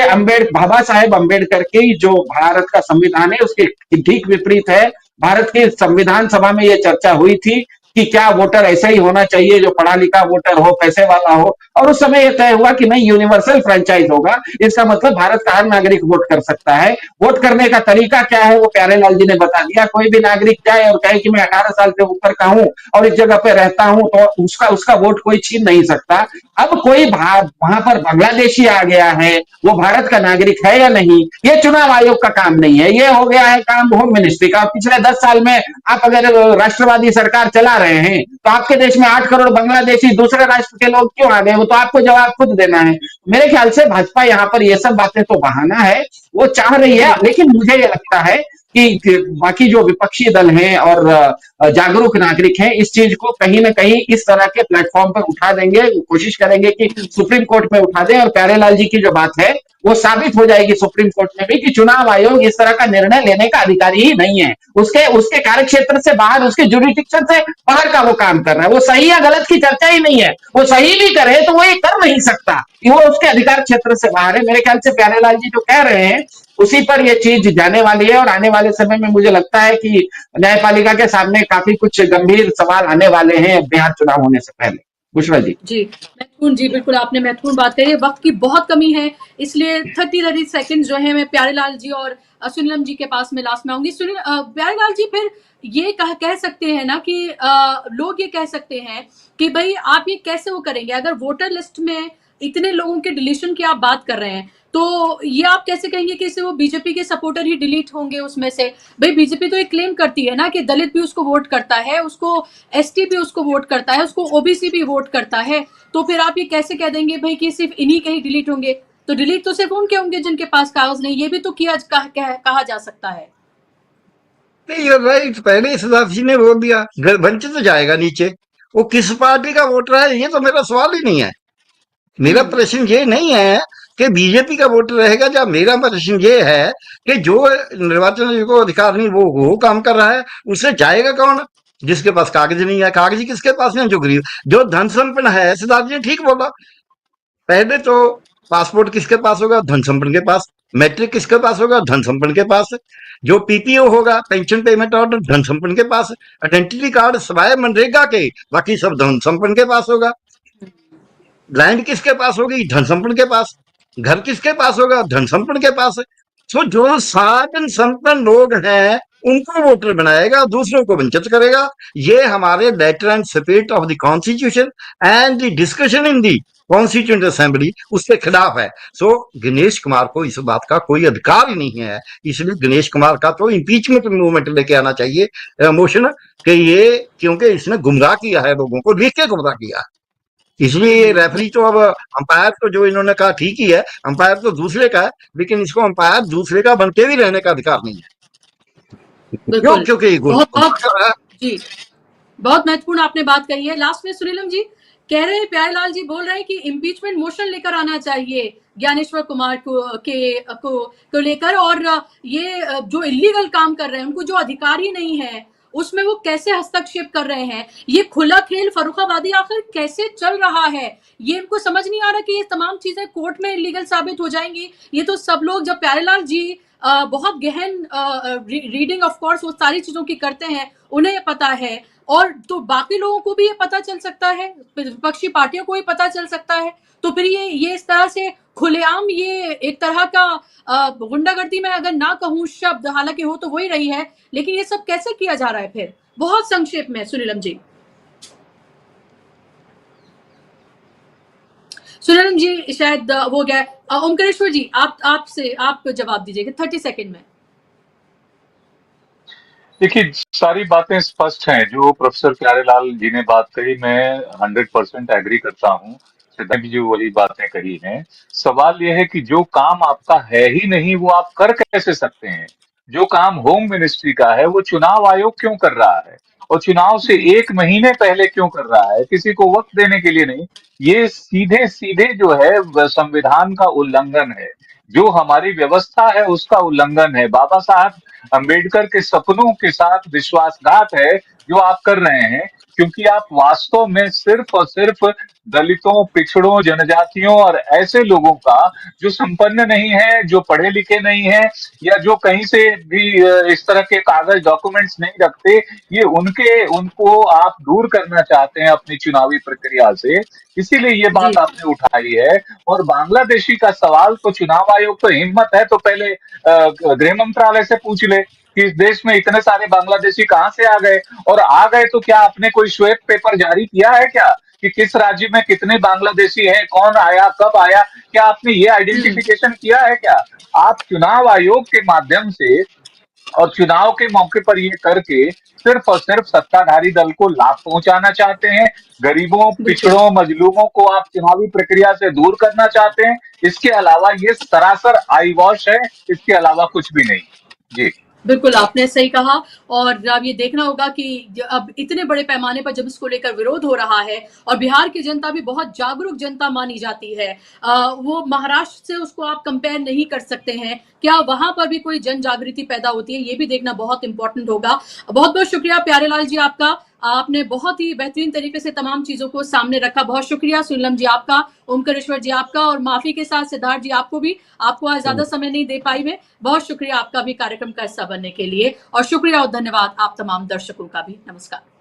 बाबा साहेब अम्बेडकर की जो भारत का संविधान है उसके ठीक विपरीत है। भारत की संविधान सभा में यह चर्चा हुई थी कि क्या वोटर ऐसा ही होना चाहिए जो पढ़ा लिखा वोटर हो, पैसे वाला हो, और उस समय यह तय हुआ कि नहीं, यूनिवर्सल फ्रेंचाइज होगा। इसका मतलब भारत का हर नागरिक वोट कर सकता है। वोट करने का तरीका क्या है वो प्यारेलाल जी ने बता दिया। कोई भी नागरिक जाए और कहे कि मैं 18 साल से ऊपर का हूं और इस जगह पे रहता हूं, तो उसका वोट कोई छीन नहीं सकता। अब कोई वहां पर बांग्लादेशी आ गया है, वो भारत का नागरिक है या नहीं, ये चुनाव आयोग का काम नहीं है, ये हो गया है काम होम मिनिस्ट्री का। पिछले 10 साल में आप अगर राष्ट्रवादी सरकार चला रहे हैं तो आपके देश में 8 करोड़ बांग्लादेशी दूसरे राष्ट्र के लोग क्यों आ गए, वो तो आपको जवाब खुद देना है। मेरे ख्याल से भाजपा यहाँ पर ये सब बातें तो बहाना है, वो चाह रही है। लेकिन मुझे ये लगता है कि बाकी जो विपक्षी दल हैं और जागरूक नागरिक हैं, इस चीज को कहीं ना कहीं इस तरह के प्लेटफॉर्म पर उठा देंगे, कोशिश करेंगे कि सुप्रीम कोर्ट में उठा दें। और प्यारेलाल जी की जो बात है वो साबित हो जाएगी सुप्रीम कोर्ट में भी कि चुनाव आयोग इस तरह का निर्णय लेने का अधिकारी ही नहीं है। उसके कार्यक्षेत्र से बाहर, उसके जुरिडिक्शन से बाहर का वो काम कर रहा है। वो सही या गलत की चर्चा ही नहीं है। वो सही भी करे तो वो ये कर नहीं सकता, वो उसके अधिकार क्षेत्र से बाहर है। मेरे ख्याल से प्यारेलाल जी जो कह रहे हैं उसी पर ये चीज जाने वाली है। और आने वाले समय में मुझे लगता है कि न्यायपालिका के सामने काफी कुछ गंभीर सवाल आने वाले हैं बिहार चुनाव होने से पहले। बुशरा जी। जी महत्वपूर्ण, जी बिल्कुल आपने महत्वपूर्ण बात कही है। वक्त की बहुत कमी है, इसलिए 30 सेकंड जो है मैं प्यारेलाल जी और सुनीलम जी के पास में लास्ट में आऊंगी। प्यारेलाल जी, फिर ये कह सकते हैं ना कि लोग ये कह सकते हैं कि भाई आप ये कैसे वो करेंगे, अगर वोटर लिस्ट में इतने लोगों के डिलीशन की आप बात कर रहे हैं, तो ये आप कैसे कहेंगे कि इससे वो बीजेपी के सपोर्टर ही डिलीट होंगे उसमें से? भाई बीजेपी तो एक क्लेम करती है ना कि दलित भी उसको वोट करता है, उसको एसटी भी उसको वोट करता है, उसको ओबीसी भी वोट करता है, तो फिर आप ये कैसे कह देंगे भाई कि सिर्फ इन्हीं के ही डिलीट होंगे? तो डिलीट तो सिर्फ उनके होंगे जिनके पास कागज नहीं, ये भी तो कहा जा सकता है। नहीं, राइट, पहले सिद्धार्थ जी ने बोल दिया, वंचित तो जाएगा नीचे। वो किस पार्टी का वोटर है ये तो मेरा सवाल ही नहीं है। मेरा प्रश्न ये नहीं है कि बीजेपी का वोटर रहेगा, जब मेरा प्रश्न ये है कि जो निर्वाचन आयोग को अधिकार नहीं वो काम कर रहा है, उससे जाएगा कौन? जिसके पास कागज नहीं है। कागज किसके पास है? जो गरीब, जो धन संपन्न है। सिद्धार्थ जी ठीक बोला, पहले तो पासपोर्ट किसके पास होगा? धन संपन्न के पास। मैट्रिक किसके पास होगा? धन संपन्न के पास। जो पीपीओ होगा, पेंशन पेमेंट ऑर्डर, धन संपन्न के पास। आइडेंटिटी कार्ड सवाए मनरेगा के, बाकी सब धन संपन्न के पास होगा। लैंड किसके पास होगी? धन संपन्न के पास। घर किसके पास होगा? धन संपन्न के पास। तो जो साधन संपन्न लोग हैं उनको वोटर बनाएगा, दूसरों को वंचित करेगा। ये हमारे letter and spirit of the constitution and the discussion in the constituent assembly उसके खिलाफ है। सो गणेश कुमार को इस बात का कोई अधिकार ही नहीं है, इसलिए गणेश कुमार का तो इम्पीचमेंट मूवमेंट लेके आना चाहिए मोशन कि ये, क्योंकि इसने गुमराह किया है लोगों को, लिख के गुमराह किया। इसलिए रेफरी तो अब अंपायर तो जो इन्होंने कहा ठीक ही है, अंपायर तो दूसरे का है, लेकिन इसको अंपायर दूसरे का बनके भी रहने का अधिकार नहीं है। क्यों? बिल्कुल, क्योंकि ये बहुत गुमराह बहुत कर रहा है। जी, बहुत महत्वपूर्ण आपने बात कही है। लास्ट में सुनीलम जी कह रहे हैं, प्यारेलाल जी बोल रहे हैं कि इम्पीचमेंट मोशन लेकर आना चाहिए ज्ञानेश्वर कुमार को लेकर, और ये जो इलीगल काम कर रहे हैं, उनको जो अधिकार ही नहीं है, उसमें वो कैसे हस्तक्षेप कर रहे हैं। ये खुला खेल फर्रुखाबादी आखिर कैसे चल रहा है, ये इनको समझ नहीं आ रहा कि ये तमाम चीजें कोर्ट में इलीगल साबित हो जाएंगी। ये तो सब लोग, जब प्यारेलाल जी बहुत गहन रीडिंग ऑफ कोर्स वो सारी चीजों की करते हैं, उन्हें ये पता है, और तो बाकी लोगों को भी ये पता चल सकता है, विपक्षी पार्टियों को भी पता चल सकता है। तो फिर ये इस तरह से खुलेआम ये एक तरह का गुंडागर्दी में अगर ना कहूं शब्द, हालांकि हो तो वही रही है, लेकिन ये सब कैसे किया जा रहा है फिर? बहुत संक्षेप में सुनीलम जी। सुनीलम जी शायद वो गया। ओमकारेश्वर जी आप जवाब दीजिएगा 30 सेकंड में। देखिए, सारी बातें स्पष्ट हैं। जो प्रोफेसर प्यारेलाल जी ने बात कही, मैं 100% एग्री करता हूँ। सिद्धांत जी वही बातें कही हैं। सवाल यह है कि जो काम आपका है ही नहीं, वो आप कर कैसे सकते हैं? जो काम होम मिनिस्ट्री का है, वो चुनाव आयोग क्यों कर रहा है? और चुनाव से 1 महीने पहले क्यों कर रहा है? किसी को वक्त देने के लिए नहीं। ये सीधे सीधे जो है संविधान का उल्लंघन है, जो हमारी व्यवस्था है उसका उल्लंघन है। बाबा साहब अंबेडकर के सपनों के साथ विश्वासघात है जो आप कर रहे हैं, क्योंकि आप वास्तव में सिर्फ और सिर्फ दलितों, पिछड़ों, जनजातियों और ऐसे लोगों का जो संपन्न नहीं है, जो पढ़े लिखे नहीं है, या जो कहीं से भी इस तरह के कागज डॉक्यूमेंट्स नहीं रखते, ये उनको आप दूर करना चाहते हैं अपनी चुनावी प्रक्रिया से। इसीलिए ये बात आपने उठाई है। और बांग्लादेशी का सवाल तो चुनाव आयोग तो हिम्मत है तो पहले गृह मंत्रालय से पूछ ले कि इस देश में इतने सारे बांग्लादेशी कहां से आ गए, और आ गए तो क्या आपने कोई श्वेत पेपर जारी किया है क्या कि किस राज्य में कितने बांग्लादेशी हैं, कौन आया, कब आया? क्या आपने ये आइडेंटिफिकेशन किया है क्या? आप चुनाव आयोग के माध्यम से और चुनाव के मौके पर ये करके सिर्फ और सिर्फ सत्ताधारी दल को लाभ पहुंचाना चाहते हैं। गरीबों, पिछड़ों, मजलूमों को आप चुनावी प्रक्रिया से दूर करना चाहते हैं। इसके अलावा ये सरासर आई वॉश है, इसके अलावा कुछ भी नहीं। जी बिल्कुल, आपने सही कहा। और अब ये देखना होगा कि अब इतने बड़े पैमाने पर जब इसको लेकर विरोध हो रहा है, और बिहार की जनता भी बहुत जागरूक जनता मानी जाती है, वो महाराष्ट्र से उसको आप कंपेयर नहीं कर सकते हैं। क्या वहां पर भी कोई जन जागृति पैदा होती है, ये भी देखना बहुत इंपॉर्टेंट होगा। बहुत बहुत शुक्रिया प्यारेलाल जी आपका, आपने बहुत ही बेहतरीन तरीके से तमाम चीजों को सामने रखा। बहुत शुक्रिया सुनीलम जी आपका, ओमकारेश्वर जी आपका, और माफी के साथ सिद्धार्थ जी आपको भी, आपको आज ज्यादा समय नहीं दे पाई मैं। बहुत शुक्रिया आपका भी कार्यक्रम का हिस्सा बनने के लिए, और शुक्रिया और धन्यवाद आप तमाम दर्शकों का भी। नमस्कार।